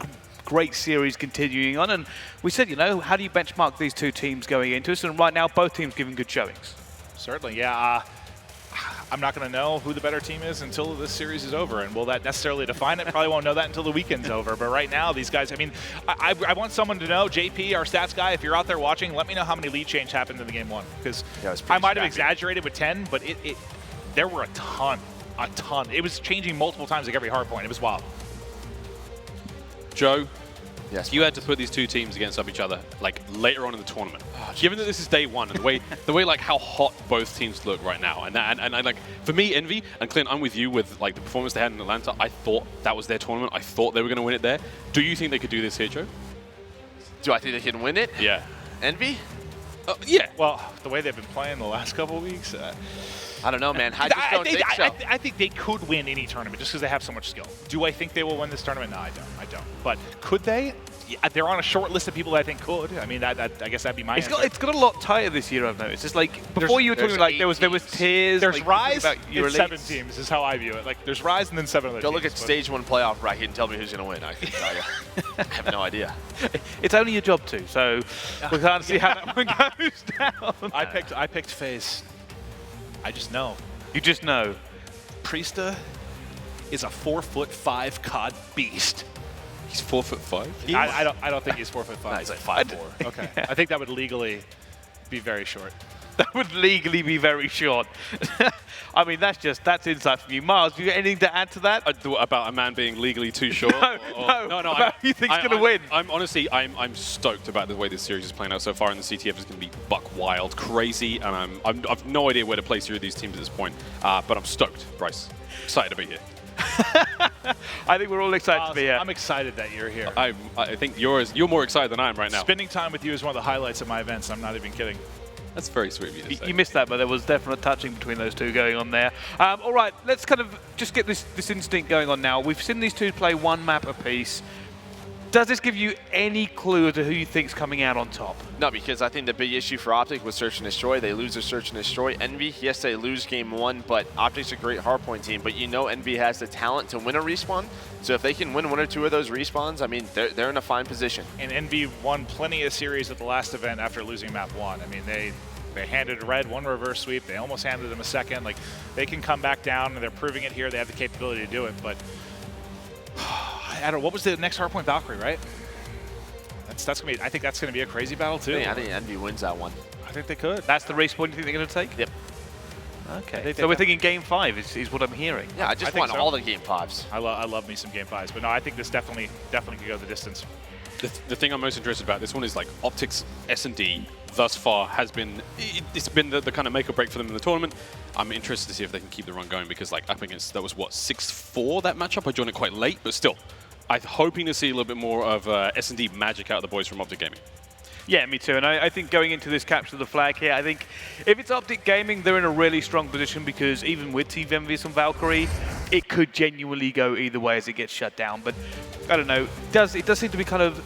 great series continuing on. And we said, how do you benchmark these two teams going into this? And right now, both teams giving good showings. Certainly, yeah. I'm not going to know who the better team is until this series is over, and will that necessarily define it? Probably won't know that until the weekend's over. But right now, these guys, I mean, I want someone to know, JP, our stats guy, if you're out there watching, let me know how many lead change happened in the game one, because I might have exaggerated with 10, but there were a ton. It was changing multiple times like every hard point. It was wild. Joe, yes, you had to put these two teams against each other like later on in the tournament. Given that this is day one, and the way like how hot both teams look right now, and like for me, Envy and Clint, I'm with you with like the performance they had in Atlanta. I thought that was their tournament. I thought they were going to win it there. Do you think they could do this here, Joe? Do I think they can win it? Yeah. Envy? Yeah. Well, the way they've been playing the last couple of weeks. I don't know, man. I just don't think so. I think they could win any tournament just because they have so much skill. Do I think they will win this tournament? No, I don't. But could they? Yeah, they're on a short list of people that I think could. I mean, I guess that'd be my answer. It's got a lot tighter this year, I've noticed. It's like, before you were talking like there was tiers. There's like, Rise about and 7 teams is how I view it. Like, there's Rise and then 7 other Go teams. look at Stage 1 playoff bracket and tell me who's going to win. I can tell you. I have no idea. It's only your job to, so we can't see how that one goes down. I picked FaZe. I just know. You just know. Priesta is a 4'5" COD beast. He's 4'5". I don't think he's 4'5". No, he's like 5'4". Okay. I think that would legally be very short. That would legally be very short. I mean, that's insight from you. Miles, do you got anything to add to that? About a man being legally too short? No. Who you think's going to win? I'm stoked about the way this series is playing out so far, and the CTF is going to be buck wild, crazy, and I've no idea where to place either of these teams at this point. But I'm stoked, Bryce. Excited to be here. I think we're all excited to be here. I'm excited that you're here. I think you're more excited than I am right now. Spending time with you is one of the highlights of my events. I'm not even kidding. That's very sweet of you to say. You missed that, but there was definite touching between those two going on there. All right, let's kind of just get this instinct going on now. We've seen these two play one map apiece. Does this give you any clue to who you think's coming out on top? No, because I think the big issue for OpTic was Search and Destroy. They lose their Search and Destroy. Envy, yes, they lose game one, but OpTic's a great hardpoint team. But you know Envy has the talent to win a respawn. So if they can win one or two of those respawns, I mean, they're in a fine position. And Envy won plenty of series at the last event after losing map one. I mean, they handed Red one reverse sweep. They almost handed them a second. Like, they can come back down, and they're proving it here. They have the capability to do it. But I don't know. What was the next hardpoint? Valkyrie, right? That's gonna be. I think that's gonna be a crazy battle too. I think Envy wins that one. I think they could. That's the respawn you think they're going to take? Yep. Okay. So we're thinking game 5 is what I'm hearing. Yeah, I just want all the game 5s. I love me some game 5s, but no, I think this definitely could go the distance. The thing I'm most interested about this one is like OpTic's S&D thus far has been, it's been the kind of make or break for them in the tournament. I'm interested to see if they can keep the run going because like up against, that was what, 6-4 that matchup? I joined it quite late, but still. I'm hoping to see a little bit more of S&D magic out of the boys from OpTic Gaming. Yeah, me too. And I think going into this capture the flag here, I think if it's OpTic Gaming, they're in a really strong position because even with EnVyUs and Valkyrie, it could genuinely go either way as it gets shut down. But I don't know, it does seem to be kind of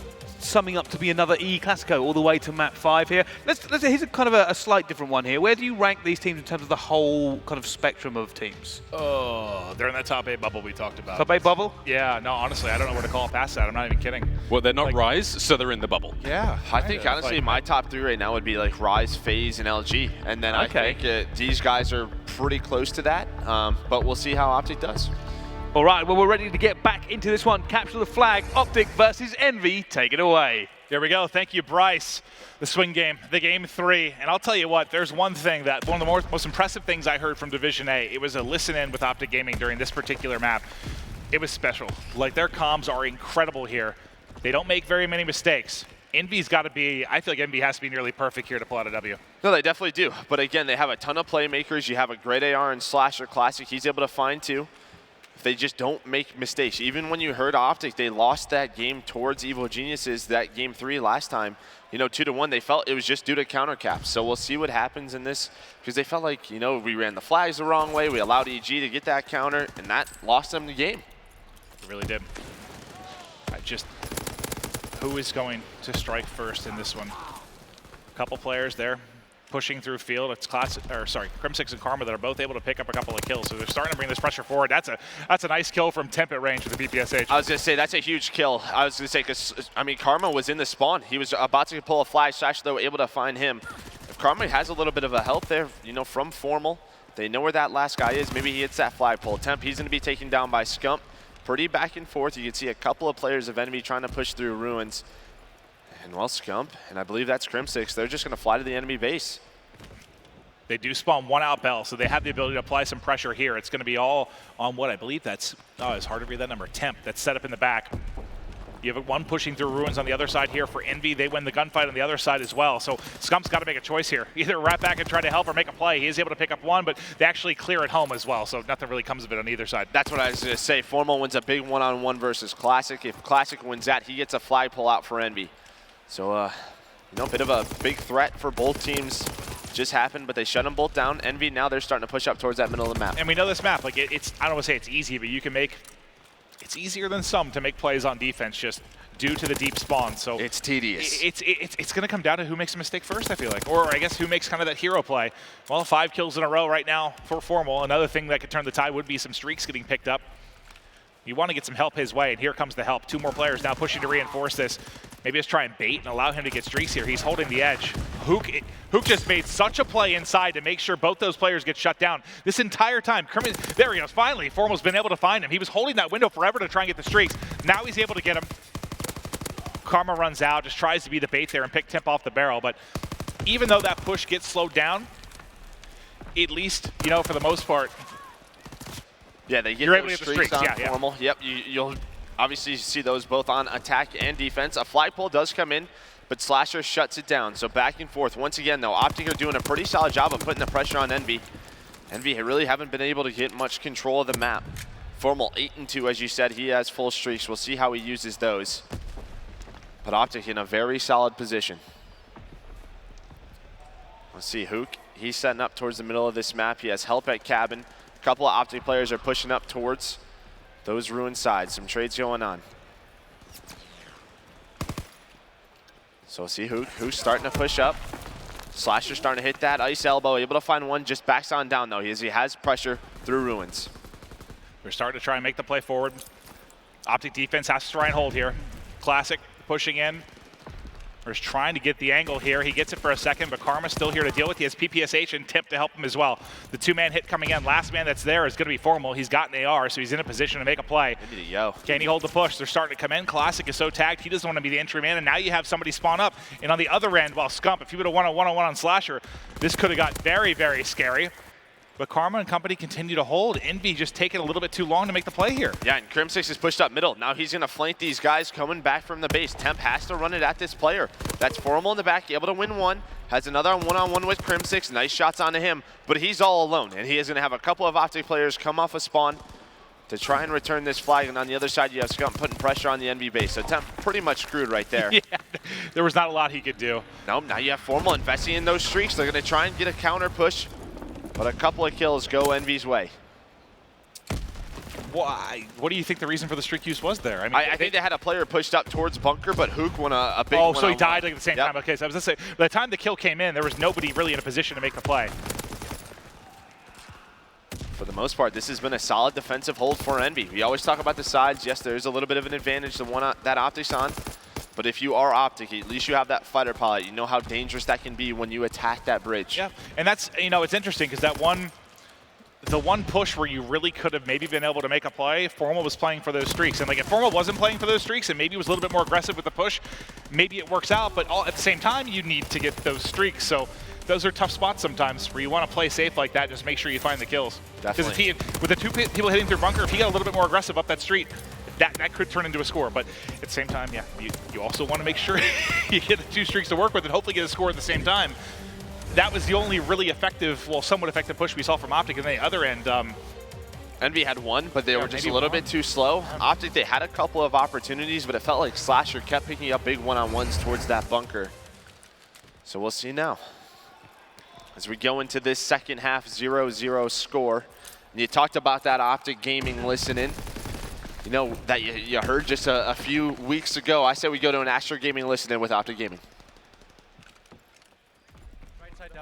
summing up to be another E Classico all the way to map 5 here. Here's a kind of a slight different one here. Where do you rank these teams in terms of the whole kind of spectrum of teams? Oh, they're in that top 8 bubble we talked about. Top 8 bubble? Yeah, no, honestly, I don't know where to call it past that. I'm not even kidding. Well, they're not Rise, so they're in the bubble. Yeah. I think honestly my top 3 right now would be like Rise, FaZe, and LG. And then I think these guys are pretty close to that, but we'll see how OpTic does. All right, well, we're ready to get back into this one. Capture the flag, OpTic versus Envy. Take it away. Here we go. Thank you, Bryce. The swing game, the game 3. And I'll tell you what, there's one of the most impressive things I heard from Division A. It was a listen in with OpTic Gaming during this particular map. It was special. Like, their comms are incredible here. They don't make very many mistakes. Envy's got to be, I feel like Envy has to be nearly perfect here to pull out a W. No, they definitely do. But again, they have a ton of playmakers. You have a great AR and Slasher Classic. He's able to find 2. They just don't make mistakes. Even when you heard OpTic, they lost that game towards Evil Geniuses, that game 3 last time. You know, 2-1, they felt it was just due to counter caps. So we'll see what happens in this, because they felt like, you know, we ran the flags the wrong way. We allowed EG to get that counter, and that lost them the game. It really did. Who is going to strike first in this one? A couple players there pushing through field. It's Crim6 and Karma that are both able to pick up a couple of kills. So they're starting to bring this pressure forward. That's a nice kill from Temp at range with the BPSH. I was going to say, that's a huge kill. I was going to say, because, I mean, Karma was in the spawn. He was about to pull a flash. Slash, they were able to find him. If Karma has a little bit of a help there, you know, from Formal, they know where that last guy is. Maybe he hits that flagpole. Temp, he's going to be taken down by Scump. Pretty back and forth. You can see a couple of players of Enemy trying to push through Ruins. And, well, Scump, and I believe that's Crim6, they're just going to fly to the enemy base. They do spawn 1 out Bell, so they have the ability to apply some pressure here. It's going to be all on what I believe that's, it's hard to read that number, Temp, that's set up in the back. You have one pushing through Ruins on the other side here for Envy. They win the gunfight on the other side as well. So Scump's got to make a choice here. Either wrap back and try to help or make a play. He is able to pick up 1, but they actually clear it home as well. So nothing really comes of it on either side. That's what I was going to say. Formal wins a big one-on-one versus Classic. If Classic wins that, he gets a flag pull out for Envy. So, you know, a bit of a big threat for both teams. Just happened, but they shut them both down. Envy, now they're starting to push up towards that middle of the map. And we know this map, like it's I don't want to say it's easy, but you can make, it's easier than some to make plays on defense just due to the deep spawn. So it's tedious. It's going to come down to who makes a mistake first, I feel like. Or I guess who makes kind of that hero play. Well, 5 kills in a row right now for Formal. Another thing that could turn the tide would be some streaks getting picked up. You want to get some help his way, and here comes the help. 2 more players now pushing to reinforce this. Maybe just try and bait and allow him to get streaks here. He's holding the edge. Hook just made such a play inside to make sure both those players get shut down. This entire time, there he goes. Finally, Formal's been able to find him. He was holding that window forever to try and get the streaks. Now he's able to get him. Karma runs out, just tries to be the bait there and pick Temp off the barrel. But even though that push gets slowed down, at least, you know, for the most part, yeah, they get those streaks on Formal. Yep, you'll obviously see those both on attack and defense. A flagpole does come in, but Slasher shuts it down. So back and forth. Once again, though, OpTic are doing a pretty solid job of putting the pressure on Envy. Envy really haven't been able to get much control of the map. Formal 8-2, as you said. He has full streaks. We'll see how he uses those. But OpTic in a very solid position. Let's see, Hook. He's setting up towards the middle of this map. He has help at cabin. A couple of OpTic players are pushing up towards those ruined sides. Some trades going on. So see Hook's starting to push up. Slasher's starting to hit that ice elbow. Able to find one, just backs on down though. He has pressure through Ruins. We're starting to try and make the play forward. OpTic defense has to try and hold here. Classic pushing in. We're just trying to get the angle here. He gets it for a second, but Karma's still here to deal with. He has PPSH and Tip to help him as well. The 2-man hit coming in. Last man that's there is going to be Formal. He's got an AR, so he's in a position to make a play. Can he hold the push? They're starting to come in. Classic is so tagged, he doesn't want to be the entry man, and now you have somebody spawn up. And on the other end, while Scump, if he would have won a one-on-one on Slasher, this could have got very, very scary. But Karma and company continue to hold. Envy just taking a little bit too long to make the play here. Yeah, and Crim6 is pushed up middle. Now he's going to flank these guys coming back from the base. Temp has to run it at this player. That's Formal in the back, able to win one. Has another one-on-one with Crim6. Nice shots onto him, but he's all alone. And he is going to have a couple of OpTic players come off a spawn to try and return this flag. And on the other side, you have Scump putting pressure on the Envy base. So Temp pretty much screwed right there. Yeah, there was not a lot he could do. No, now you have Formal investing in those streaks. They're going to try and get a counter push. But a couple of kills go Envy's way. what do you think the reason for the streak use was there? I mean, I think they had a player pushed up towards bunker, but Hook won a big so he died one-on-one. at the same time. Okay, so I was going to say, by the time the kill came in, there was nobody really in a position to make the play. For the most part, this has been a solid defensive hold for Envy. We always talk about the sides. Yes, there's a little bit of an advantage to one that OpTic's on. But if you are OpTic, at least you have that fighter pilot. You know how dangerous that can be when you attack that bridge. Yeah, and that's, it's interesting because the one push where you really could have maybe been able to make a play, Formal was playing for those streaks. And like if Formal wasn't playing for those streaks and maybe was a little bit more aggressive with the push, maybe it works out. But at the same time, you need to get those streaks. So those are tough spots sometimes where you want to play safe like that. Just make sure you find the kills. Definitely. Because with the two people hitting through bunker, if he got a little bit more aggressive up that street, that could turn into a score. But at the same time, yeah, you also want to make sure you get the two streaks to work with and hopefully get a score at the same time. That was the only really effective, well, somewhat effective push we saw from OpTic. And the other end, Envy had one, but they were just a little bit too slow. OpTic, they had a couple of opportunities, but it felt like Slasher kept picking up big one-on-ones towards that bunker. So we'll see now. As we go into this second half 0-0 score. And you talked about that OpTic Gaming listening. You know, that you heard just a few weeks ago. I said we go to an Astro Gaming listening with OpTic Gaming.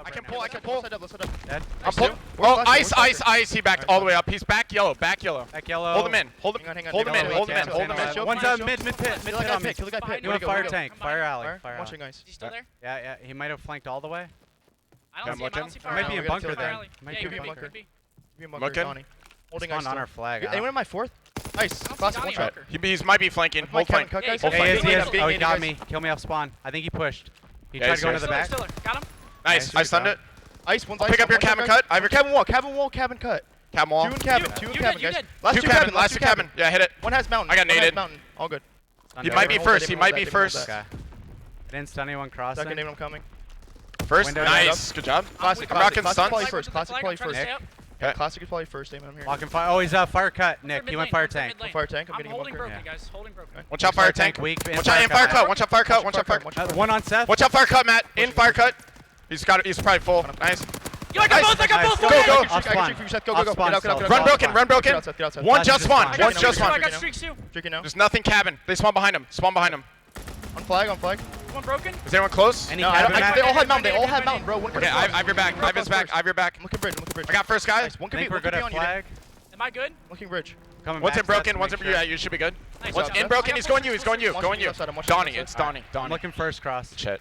I can pull. Let's set up. I'm pulling. Oh, ice. He backed all the way up. He's back yellow. Back yellow. Hold him in. Hold him in. One's on mid pit. Kill the guy pit. Kill the guy pit. You have Fire tank. Fire alley. Fire alley. Watching ice. Is he still there? Yeah. He might have flanked all the way. I don't see him. I don't see fire Might be alley. in bunker Fire then. alley. Might Yeah, be in could bunker. could be. Be in bunker. Looking. Donnie. Holding Spawn ice. on still. our flag. Anyone in my fourth? Nice. I don't see Classic Donnie one in shot. bunker. He might be flanking. Hold flank. Cut Yeah, guys. he's Hold flanking. flank. Oh, Big he guys. got me. Kill me off spawn. I think he pushed. He Yeah, tried he's going to the Stiller, back. Stiller. Got him. Nice. I stunned it. Ice. One's Pick up your cabin cut. I have your Cabin wall. Cabin wall. Cabin cut. cabin wall. Two in cabin. You Two in did, cabin, you guys. did. Last two cabin. Last two cabin. Yeah, hit it. One has mountain. I got One has naded. mountain. All good. He might be Hold first. that, He hold might that, be hold that. first. Okay. Didn't stun anyone crossing. Second name I'm coming. First. Window Nice. Good job. Classic. I'm rocking Classic stuns. probably Flag first. with the Classic flag, probably I'm trying to first. stay up. Okay. Classic is probably first. Name I'm here. Walking fire. Oh, he's fire cut. Nick, Mid Fire lane, he went fire tank. tank. Fire tank. I'm I'm getting holding bunker. broken, Yeah. guys. Holding broken. Watch out, fire tank. Weak. Watch out, in fire cut. Watch out, fire cut. Watch out, fire cut. One on Seth. Watch out, fire cut, Matt. In fire cut. He's probably full. Nice. Yo, I got Nice. both. I got Nice. both. Go, Go, go. Off spawn. Go. Off Get out. spawn, Get out. Seth. Run broken. Run broken. Get outside. Get outside. One, Flash just is one. fine. One, I got just streaks too, I one. got streaks too. Drinking now. There's nothing cabin. They spawn behind him. Spawn behind him. On flag. On flag. One broken. Is anyone close? Any No, cabin they all back? had mountain. They all had mountain, bro. One Okay, I have your back. I have his back. I have your back. I'm looking bridge. I'm looking bridge. I got first guy. Nice. One I could be. think we're One good could be at on you. flag. Am I good? Looking bridge. Coming Once back, in broken. Seth, Once make in sure. yeah, you should be good. Nice Once job, in Seth. broken. He's going you. He's going you. I'm Going you. watching you outside, I'm watching Donnie. you It's outside. Donnie. I'm Donnie. looking first cross. Shit.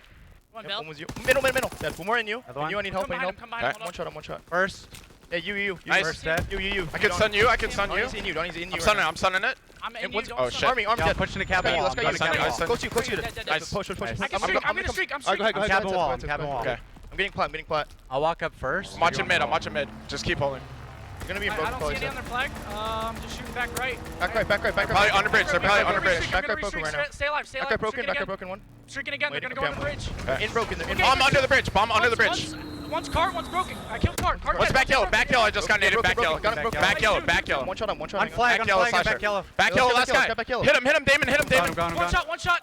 One Yep, belt. one was you. Middle. Dead. One more in you. Other one? You. I need help. Come I need behind him. help. Come behind him. One shot. I'm one shot. First. Hey, you. Nice. First dead. You. I can stun you. I can stun you. Donnie's in you. Donnie's in you. I'm stunning it. I'm stunning it. I'm in And you. what's- Don't oh, stun. shit. Army. Y'all dead. pushing the Let's cabin go, wall. let's go, I'm you. cabin I wall. stun- Close to you. Dead, dead, Nice. dead. Push. I can I'm streak. I'm coming. gonna streak. I'm Alright, go ahead. streaking. Cabin wall. Cabin wall. Okay. I'm getting plat. I'll walk up first. I'm watching mid. I'm watching mid. Just keep holding. You're gonna be in I broken don't probably. see any on their flag. Just shooting back right. Back right. Probably under bridge. They're probably under bridge. Back right broken right now. Stay alive. Stay alive. Back right broken. Streaking Back right again. broken one. Streaking again. They're Waiting, gonna go okay, under the bridge. In broken. In Okay. Bomb under the bridge. Bomb under the bridge. One's cart. One's broken. I killed cart. Cart What's dead. back yellow? Back yellow. I just got naded. Back yellow. Got him broken. Back yellow. Back yellow. One shot. On hang flag. Back yellow. Back Slasher. yellow. Back yellow. Last guy. Back yellow. Hit him. Damon. Hit him, Damon. One shot.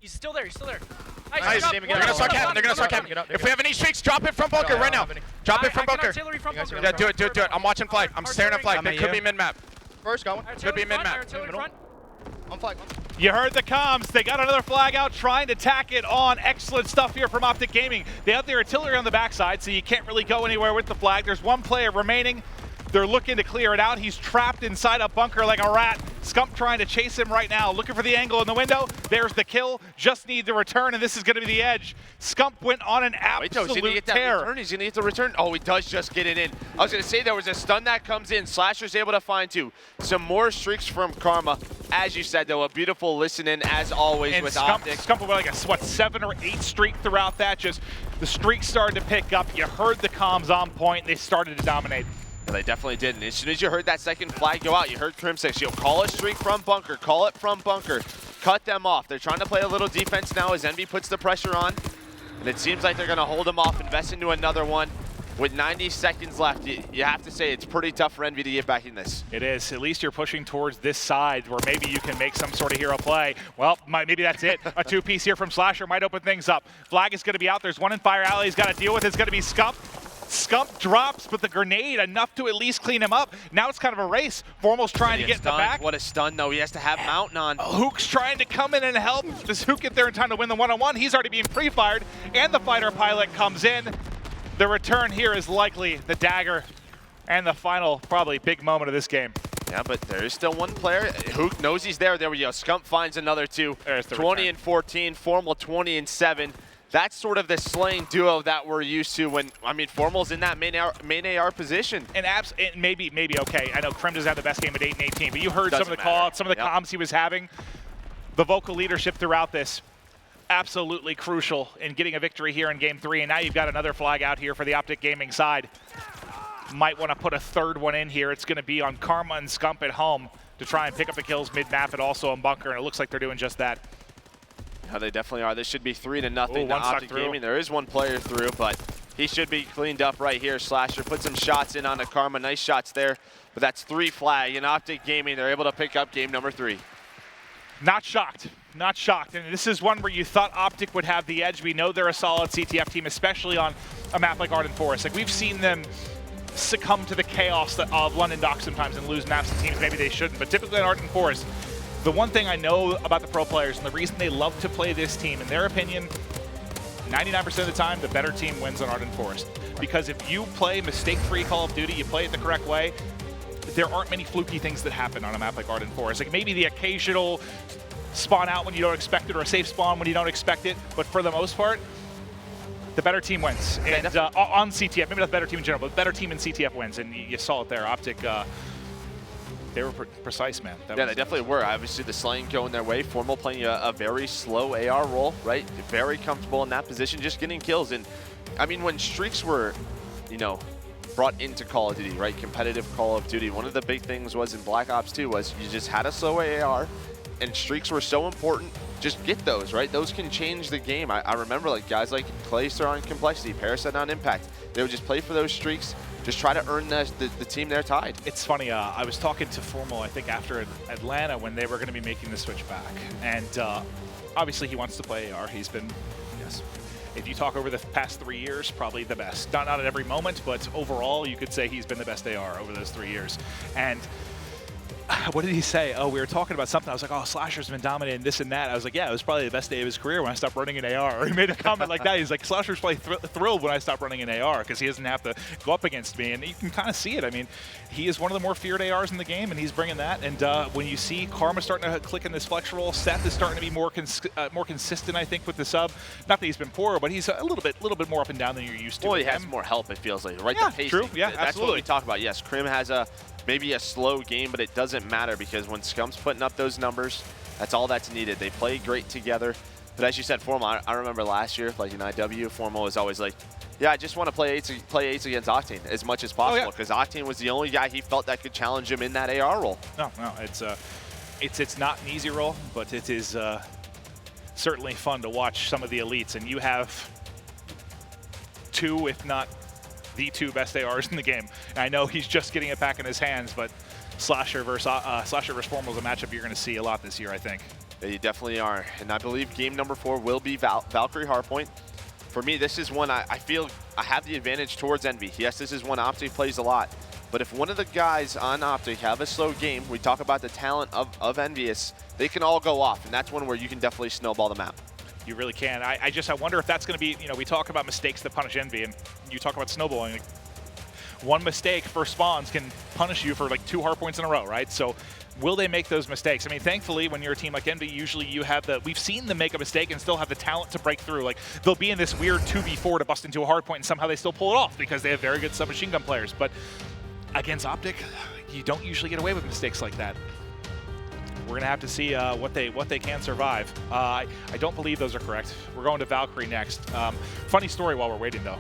He's still there. Nice. Drop. They're gonna start capping. They're gonna start capping. If we have any streaks, drop it from bunker right now. Drop it from bunker. Artillery from bunker. Yeah, do it. I'm watching flag. I'm staring at flag. That could be mid map. First, got one. Could be mid-map. Artillery front. On flag. You heard the comms. They got another flag out trying to tack it on. Excellent stuff here from OpTic Gaming. They have their artillery on the backside, so you can't really go anywhere with the flag. There's one player remaining. They're looking to clear it out. He's trapped inside a bunker like a rat. Scump trying to chase him right now. Looking for the angle in the window. There's the kill. Just need the return, and this is going to be the edge. Scump went on an Wait, no, he's gonna absolute get that tear. return. He's gonna get the return. Oh, he does just get it in. I was gonna say there was a stun that comes in. Slasher's able to find two. Some more streaks from Karma. As you said, though, a beautiful listening as always And with Scump OpTic. went like a 7 or 8 streak throughout that. Just the streak started to pick up. You heard the comms on point. They started to dominate. Yeah, they definitely did. And as soon as you heard that second flag go out, you heard Crimsix. You'll call a streak from bunker. Call it from bunker. Cut them off. They're trying to play a little defense now as Envy puts the pressure on. And it seems like they're going to hold them off, invest into another one. With 90 seconds left, you have to say it's pretty tough for Envy to get back in this. It is. At least you're pushing towards this side where maybe you can make some sort of hero play. Well, maybe that's it. A 2-piece here from Slasher might open things up. Flag is going to be out. There's one in Fire Alley he's got to deal with. It's going to be Scump. Scump drops, but the grenade enough to at least clean him up. Now it's kind of a race. Formal's trying to get in the back. What a stun, though. He has to have Mountain on. Hook's trying to come in and help. Does Hook get there in time to win the one-on-one? He's already being pre-fired, and the fighter pilot comes in. The return here is likely the dagger, and the final, probably, big moment of this game. Yeah, but there is still one player. Hook knows he's there. There we go. Scump finds another two. 20 and 14, Formal 20 and 7. That's sort of the slaying duo that we're used to when, I mean, Formal's in that main AR position. And maybe okay. I know Krim doesn't have the best game at 8 and 18, but you heard some of the Doesn't call-outs, some of the matter. comms he was having. The vocal leadership throughout this, absolutely crucial in getting a victory here in Game 3. And now you've got another flag out here for the OpTic Gaming side. Might want to put a third one in here. It's going to be on Karma and Scump at home to try and pick up the kills mid-map and also on Bunker, and it looks like they're doing just that. Yeah, they definitely are. This should be 3-0 to one stuck OpTic through. Gaming. There is one player through, but he should be cleaned up right here. Slasher put some shots in on the Karma. Nice shots there, but that's 3 flag. And OpTic Gaming, they're able to pick up game number 3. Not shocked. Not shocked. And this is one where you thought OpTic would have the edge. We know they're a solid CTF team, especially on a map like Arden Forest. Like, we've seen them succumb to the chaos of London Dock sometimes and lose maps to teams maybe they shouldn't. But typically in Arden Forest, the one thing I know about the pro players and the reason they love to play this team, in their opinion, 99% of the time, the better team wins on Arden Forest. Because if you play mistake-free Call of Duty, you play it the correct way, there aren't many fluky things that happen on a map like Arden Forest. Like maybe the occasional spawn out when you don't expect it or a safe spawn when you don't expect it, but for the most part, the better team wins. And on CTF, maybe not the better team in general, but the better team in CTF wins, and you saw it there. OpTic, they were precise, man. Yeah, they definitely were. Obviously, the slaying going their way. Formal playing a very slow AR role, right? Very comfortable in that position, just getting kills. And, I mean, when streaks were, you know, brought into Call of Duty, right? Competitive Call of Duty, one of the big things was in Black Ops 2 was you just had a slow AR, and streaks were so important. Just get those, right? Those can change the game. I remember like guys like Clayster on Complexity, Parasite on Impact. They would just play for those streaks, just try to earn the team their tide. It's funny, I was talking to Formal, I think, after Atlanta when they were going to be making the switch back. And obviously he wants to play AR. He's been, yes, if you talk over the past 3 years, probably the best. Not at every moment, but overall, you could say he's been the best AR over those 3 years. And what did he say? Oh, we were talking about something. I was like, oh, Slasher's been dominating this and that. I was like, yeah, it was probably the best day of his career when I stopped running an AR. Or he made a comment like that. He's like, Slasher's probably thrilled when I stopped running an AR because he doesn't have to go up against me. And you can kind of see it. I mean, he is one of the more feared ARs in the game, and he's bringing that. And when you see Karma starting to click in this flex roll, Seth is starting to be more consistent, I think, with the sub. Not that he's been poor, but he's a little bit more up and down than you're used to. Well, he has more help, it feels like, right? Yeah, the pacing. true. Yeah, That's absolutely. what we talk about. Yes, Krim has maybe a slow game, but it doesn't matter because when Scump's putting up those numbers, that's all that's needed. They play great together. But as you said, Formal, I remember last year, like in IW, Formal was always like, yeah, I just want to play eights against Octane as much as possible because Octane was the only guy he felt that could challenge him in that AR role. No, it's not an easy role, but it is certainly fun to watch some of the elites, and you have two, if not the 2 best ARs in the game. And I know he's just getting it back in his hands, but Slasher versus Formal is a matchup you're going to see a lot this year, I think. Yeah, you definitely are. And I believe game number 4 will be Valkyrie Hardpoint. For me, this is one I feel I have the advantage towards Envy. Yes, this is one OpTic plays a lot. But if one of the guys on OpTic have a slow game, we talk about the talent of EnVyUs, they can all go off. And that's one where you can definitely snowball the map. You really can. I wonder if that's going to be, you know, we talk about mistakes that punish Envy, and you talk about snowballing. Like, one mistake for spawns can punish you for like 2 hard points in a row, right? So will they make those mistakes? I mean, thankfully, when you're a team like Envy, usually you have we've seen them make a mistake and still have the talent to break through. Like, they'll be in this weird 2v4 to bust into a hard point, and somehow they still pull it off because they have very good submachine gun players. But against OpTic, you don't usually get away with mistakes like that. We're going to have to see what they can survive. I don't believe those are correct. We're going to Valkyrie next. Funny story while we're waiting, though.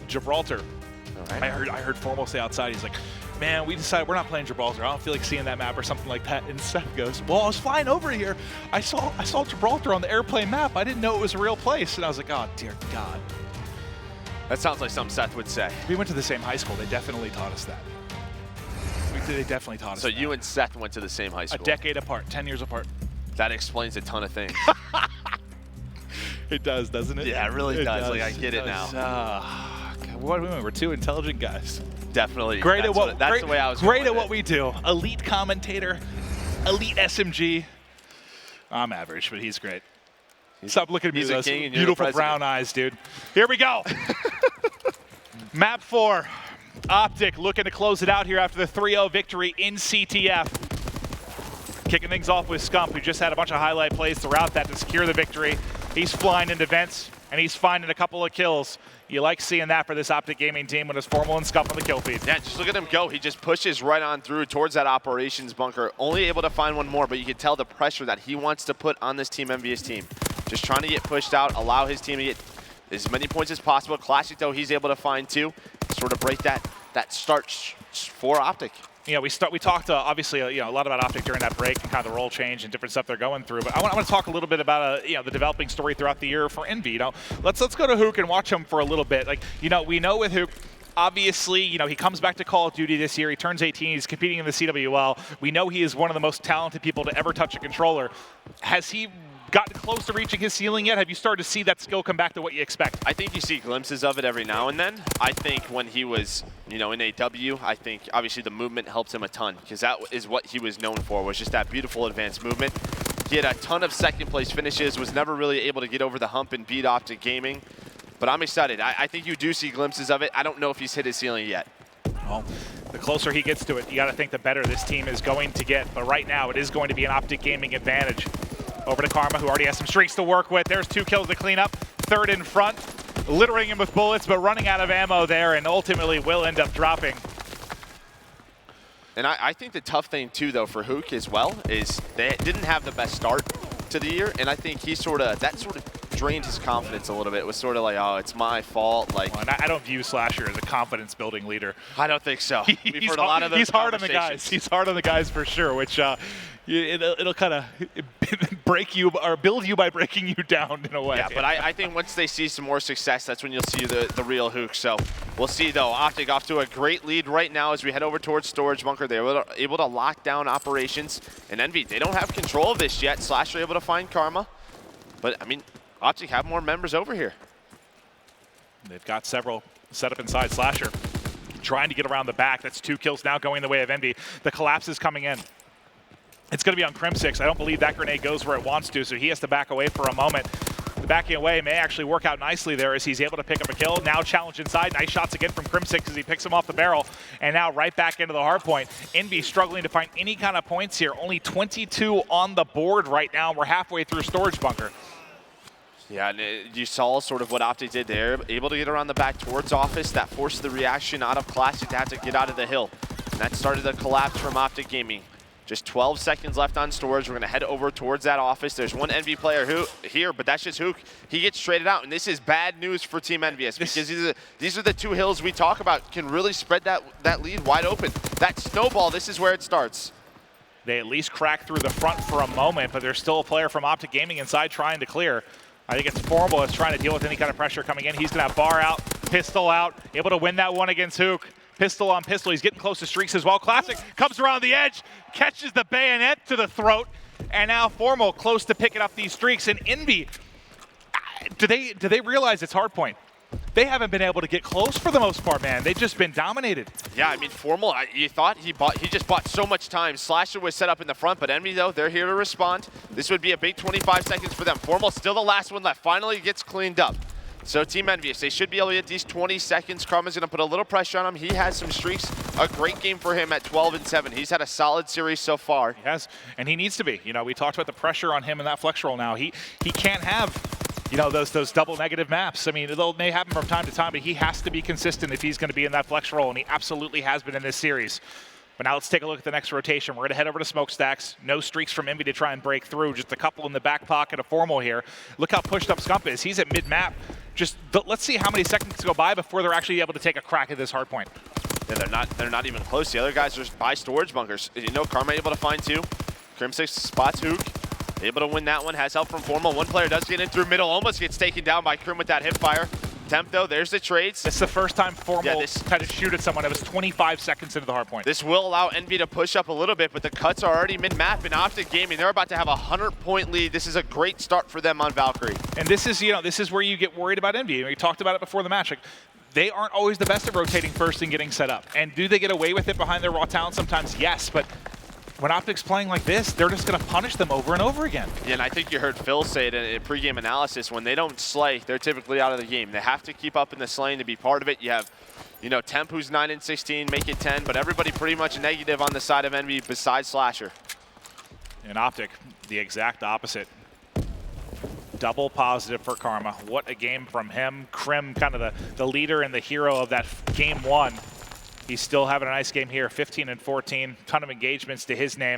Gibraltar. Right. I heard Formal say outside, he's like, man, we decided we're not playing Gibraltar. I don't feel like seeing that map or something like that. And Seth goes, well, I was flying over here. I saw Gibraltar on the airplane map. I didn't know it was a real place. And I was like, oh, dear God. That sounds like something Seth would say. We went to the same high school. They definitely taught us that. They definitely taught us So that. you and Seth went to the same high school? A decade apart, 10 years apart. That explains a ton of things. It does, doesn't it? Yeah, it really does. Like, I get it now. What do we mean? We're two intelligent guys. Definitely. Great That's at what? that's great, the way I was great going at with what it. we do. Elite commentator, elite SMG. I'm average, but he's great. Stop looking at me he's with a those king and you're the beautiful president. brown eyes, dude. Here we go. Map 4. OpTic looking to close it out here after the 3-0 victory in CTF. Kicking things off with Scump, who just had a bunch of highlight plays throughout that to secure the victory. He's flying into vents, and he's finding a couple of kills. You like seeing that for this OpTic gaming team when it's Formal and Scump on the kill feed. Yeah, just look at him go. He just pushes right on through towards that operations bunker. Only able to find one more, but you can tell the pressure that he wants to put on this Team EnVyUs team. Just trying to get pushed out, allow his team to get as many points as possible. Classic, though, he's able to find 2. Sort of break that start for OpTic. Yeah, we talked obviously a lot about OpTic during that break and kind of the role change and different stuff they're going through. But I want to talk a little bit about the developing story throughout the year for EnVy. Let's go to Hook and watch him for a little bit. Like we know with Hook, obviously he comes back to Call of Duty this year. He turns 18. He's competing in the CWL. We know he is one of the most talented people to ever touch a controller. Has he gotten close to reaching his ceiling yet? Have you started to see that skill come back to what you expect? I think you see glimpses of it every now and then. I think when he was, in AW, I think obviously the movement helped him a ton because that is what he was known for, was just that beautiful advanced movement. He had a ton of second place finishes, was never really able to get over the hump and beat OpTic Gaming. But I'm excited. I think you do see glimpses of it. I don't know if he's hit his ceiling yet. Well, the closer he gets to it, you got to think the better this team is going to get. But right now, it is going to be an OpTic Gaming advantage. Over to Karma, who already has some streaks to work with. There's 2 kills to clean up. 3rd in front, littering him with bullets, but running out of ammo there, and ultimately will end up dropping. And I think the tough thing, too, though, for Hook as well, is they didn't have the best start to the year, and I think that sort of drained his confidence a little bit. It was sort of like, oh, it's my fault. Like, well, and I don't view Slasher as a confidence-building leader. I don't think so. We've heard a hard, lot of those he's hard on the guys. conversations. He's hard on the guys for sure, which it'll kind of break you or build you by breaking you down in a way. Yeah, but I think once they see some more success, that's when you'll see the real Hook. So we'll see, though. OpTic off to a great lead right now as we head over towards Storage Bunker. They were able to lock down operations. And EnVy, they don't have control of this yet. Slasher able to find Karma. But, I mean, OpTic have more members over here. They've got several set up inside. Slasher trying to get around the back. That's 2 kills now going the way of EnVy. The collapse is coming in. It's going to be on Crim6. I don't believe that grenade goes where it wants to, so he has to back away for a moment. The backing away may actually work out nicely there as he's able to pick up a kill. Now challenge inside. Nice shots again from Crim6 as he picks him off the barrel. And now right back into the hard point. EnVy struggling to find any kind of points here. Only 22 on the board right now. We're halfway through Storage Bunker. Yeah, and you saw sort of what OpTic did there. Able to get around the back towards Office. That forced the reaction out of Classic to have to get out of the hill. And that started the collapse from OpTic Gaming. Just 12 seconds left on Storage. We're going to head over towards that Office. There's one EnVy player here, but that's just Hook. He gets traded out, and this is bad news for Team EnVyUs because these are the 2 hills we talk about can really spread that lead wide open. That snowball, this is where it starts. They at least crack through the front for a moment, but there's still a player from OpTic Gaming inside trying to clear. I think it's Formal that's trying to deal with any kind of pressure coming in. He's going to have bar out, pistol out, able to win that one against Hook. Pistol on pistol. He's getting close to streaks as well. Classic comes around the edge, catches the bayonet to the throat, and now Formal close to picking up these streaks. And EnVy, do they realize it's hardpoint? They haven't been able to get close for the most part, man. They've just been dominated. Yeah, I mean, Formal, you thought he just bought so much time. Slasher was set up in the front, but EnVy, though, they're here to respond. This would be a big 25 seconds for them. Formal still the last one left. Finally gets cleaned up. So Team EnVyUs, they should be able to get these 20 seconds. Karma's going to put a little pressure on him. He has some streaks. A great game for him at 12-7. He's had a solid series so far. He has, and he needs to be. We talked about the pressure on him in that flex roll now. He can't have, those double negative maps. I mean, they may happen from time to time, but he has to be consistent if he's going to be in that flex roll, and he absolutely has been in this series. But now let's take a look at the next rotation. We're going to head over to Smokestacks. No streaks from EnVy to try and break through. Just a couple in the back pocket of Formal here. Look how pushed up Scump is. He's at mid-map. Let's see how many seconds go by before they're actually able to take a crack at this hard point. Yeah, they're not even close. The other guys are just by storage bunkers. Karma able to find 2. Crim6 spots Hook. Able to win that one. Has help from Formal. One player does get in through middle. Almost gets taken down by Crim with that hip fire. Temp, though, there's the trades. This is the first time Formal had to shoot at someone. It was 25 seconds into the hard point. This will allow EnVy to push up a little bit, but the cuts are already mid-map in OpTic Gaming. They're about to have a 100-point lead. This is a great start for them on Valkyrie. And this is, this is where you get worried about EnVy. We talked about it before the match. Like, they aren't always the best at rotating first and getting set up. And do they get away with it behind their raw talent sometimes? Yes, but when OpTic's playing like this, they're just going to punish them over and over again. Yeah, and I think you heard Phil say it in pregame analysis, when they don't slay, they're typically out of the game. They have to keep up in the slaying to be part of it. You have, you know, Temp, who's 9-16, make it 10, but everybody pretty much negative on the side of Envy besides Slasher. And OpTic, the exact opposite. Double positive for Karma. What a game from him. Krim, kind of the leader and the hero of that game one. He's still having a nice game here, 15 and 14. Ton of engagements to his name.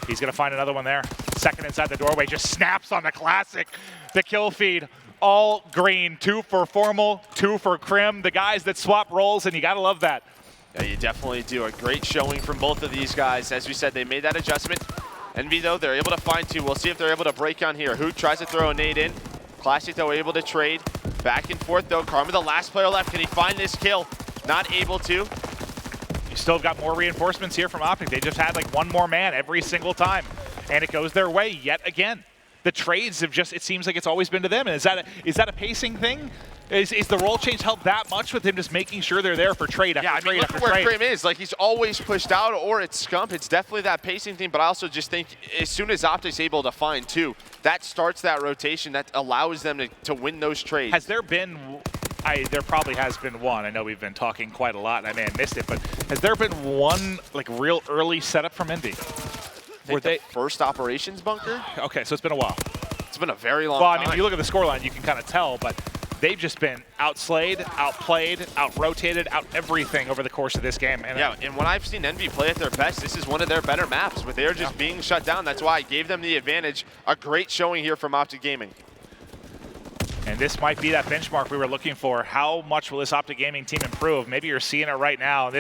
He's going to find another one there. Second inside the doorway, just snaps on the classic. The kill feed, all green. 2 for Formal, 2 for Krim. The guys that swap roles, and you got to love that. Yeah, you definitely do. A great showing from both of these guys. As we said, they made that adjustment. Envy, though, they're able to find 2. We'll see if they're able to break on here. Hoot tries to throw a nade in. Classic, though, able to trade. Back and forth, though. Karma, the last player left. Can he find this kill? Not able to. You still have got more reinforcements here from OpTic. They just had like one more man every single time, and it goes their way yet again. The trades have just, it seems like it's always been to them. And is that a pacing thing? Is the role change helped that much with him just making sure they're there for trade after trade look after at where trade? Krim is. Like, he's always pushed out, or it's Scump. It's definitely that pacing thing, but I also just think as soon as OpTic's able to find 2, that starts that rotation that allows them to win those trades. Has there been, there probably has been one. I know we've been talking quite a lot, and I may have missed it, but has there been one like real early setup from Envy? Were they first operations bunker? Okay, so it's been a while. It's been a very long Well, time. I mean, if you look at the scoreline, you can kind of tell, but they've just been outslayed, outplayed, out-rotated, out-everything over the course of this game. And yeah, and when I've seen Envy play at their best, this is one of their better maps, but they're just being shut down. That's why I gave them the advantage. A great showing here from OpTic Gaming. And this might be that benchmark we were looking for. How much will this OpTic Gaming team improve? Maybe you're seeing it right now.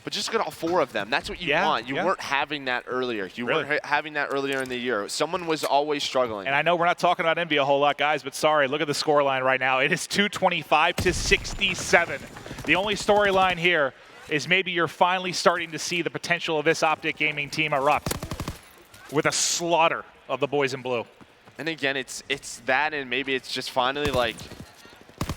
But just look at all 4 of them. That's what you want. You weren't having that earlier. You weren't having that earlier in the year. Someone was always struggling. And I know we're not talking about Envy a whole lot, guys, but sorry, look at the scoreline right now. It is 225-67. The only storyline here is maybe you're finally starting to see the potential of this OpTic Gaming team erupt with a slaughter of the boys in blue. And again, it's that, and maybe it's just finally like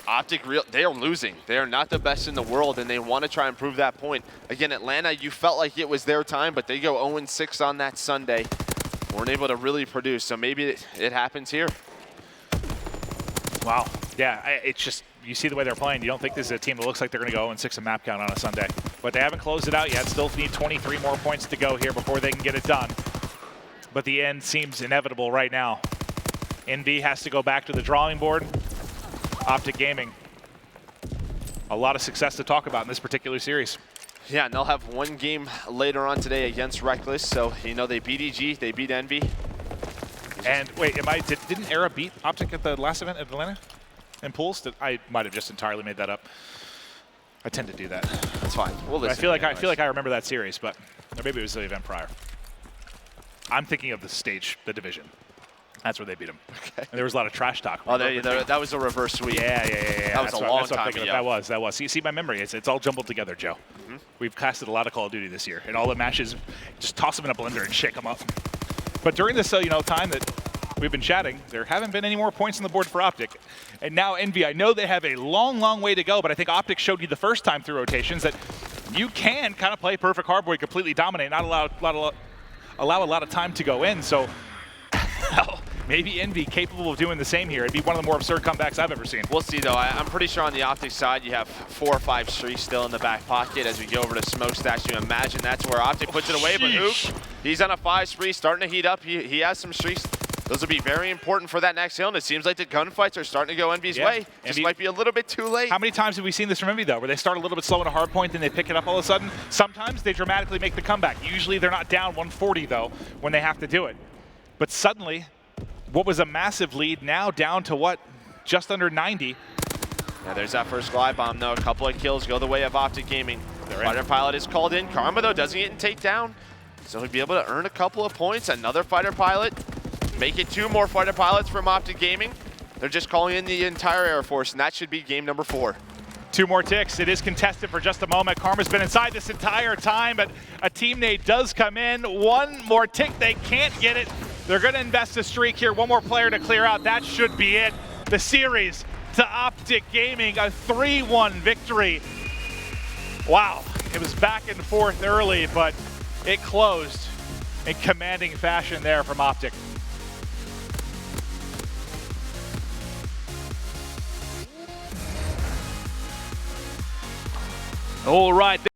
OpTic, they are losing. They are not the best in the world, and they want to try and prove that point. Again, Atlanta, you felt like it was their time, but they go 0-6 on that Sunday. Weren't able to really produce, so maybe it happens here. Wow. Yeah, it's just, you see the way they're playing, you don't think this is a team that looks like they're going to go 0-6 in map count on a Sunday. But they haven't closed it out yet. Still need 23 more points to go here before they can get it done. But the end seems inevitable right now. Envy has to go back to the drawing board. OpTic Gaming, a lot of success to talk about in this particular series. Yeah, and they'll have one game later on today against Reckless. So, you know, they beat EG, they beat Envy. And wait, didn't Era beat OpTic at the last event at Atlanta in pools? I might have just entirely made that up. I tend to do that. That's fine. We'll listen. I feel like I remember that series, but or maybe it was the event prior. I'm thinking of the stage, the division. That's where they beat them. Okay. And there was a lot of trash talk. Oh, that was a reverse sweep. Yeah. That was a long time ago. That was. See my memory. It's all jumbled together, Joe. Mm-hmm. We've casted a lot of Call of Duty this year, and all the matches, just toss them in a blender and shake them up. But during this, time that we've been chatting, there haven't been any more points on the board for OpTic. And now Envy, I know they have a long, long way to go, but I think OpTic showed you the first time through rotations that you can kind of play perfect hardboard, completely dominate, not allow a lot of time to go in. So, maybe Envy capable of doing the same here. It'd be one of the more absurd comebacks I've ever seen. We'll see, though. I'm pretty sure on the OpTic side, you have 4 or 5 streaks still in the back pocket. As we go over to Smokestash, you imagine that's where OpTic puts it away. But Ook, he's on a 5 spree, starting to heat up. He has some streaks. Those will be very important for that next hill, and it seems like the gunfights are starting to go Envy's way. Just might be a little bit too late. How many times have we seen this from Envy, though, where they start a little bit slow in a hard point, then they pick it up all of a sudden? Sometimes they dramatically make the comeback. Usually they're not down 140, though, when they have to do it. But suddenly, what was a massive lead now down to what? Just under 90. Yeah, there's that first glide bomb, though. A couple of kills go the way of OpTic Gaming. Fighter pilot is called in. Karma, though, doesn't get in takedown. So he'll be able to earn a couple of points. Another fighter pilot. Make it 2 more fighter pilots from OpTic Gaming. They're just calling in the entire Air Force, and that should be game number 4. 2 more ticks. It is contested for just a moment. Karma's been inside this entire time, but a team nade does come in. 1 more tick. They can't get it. They're going to invest a streak here. 1 more player to clear out. That should be it. The series to OpTic Gaming, a 3-1 victory. Wow, it was back and forth early, but it closed in commanding fashion there from OpTic. All right.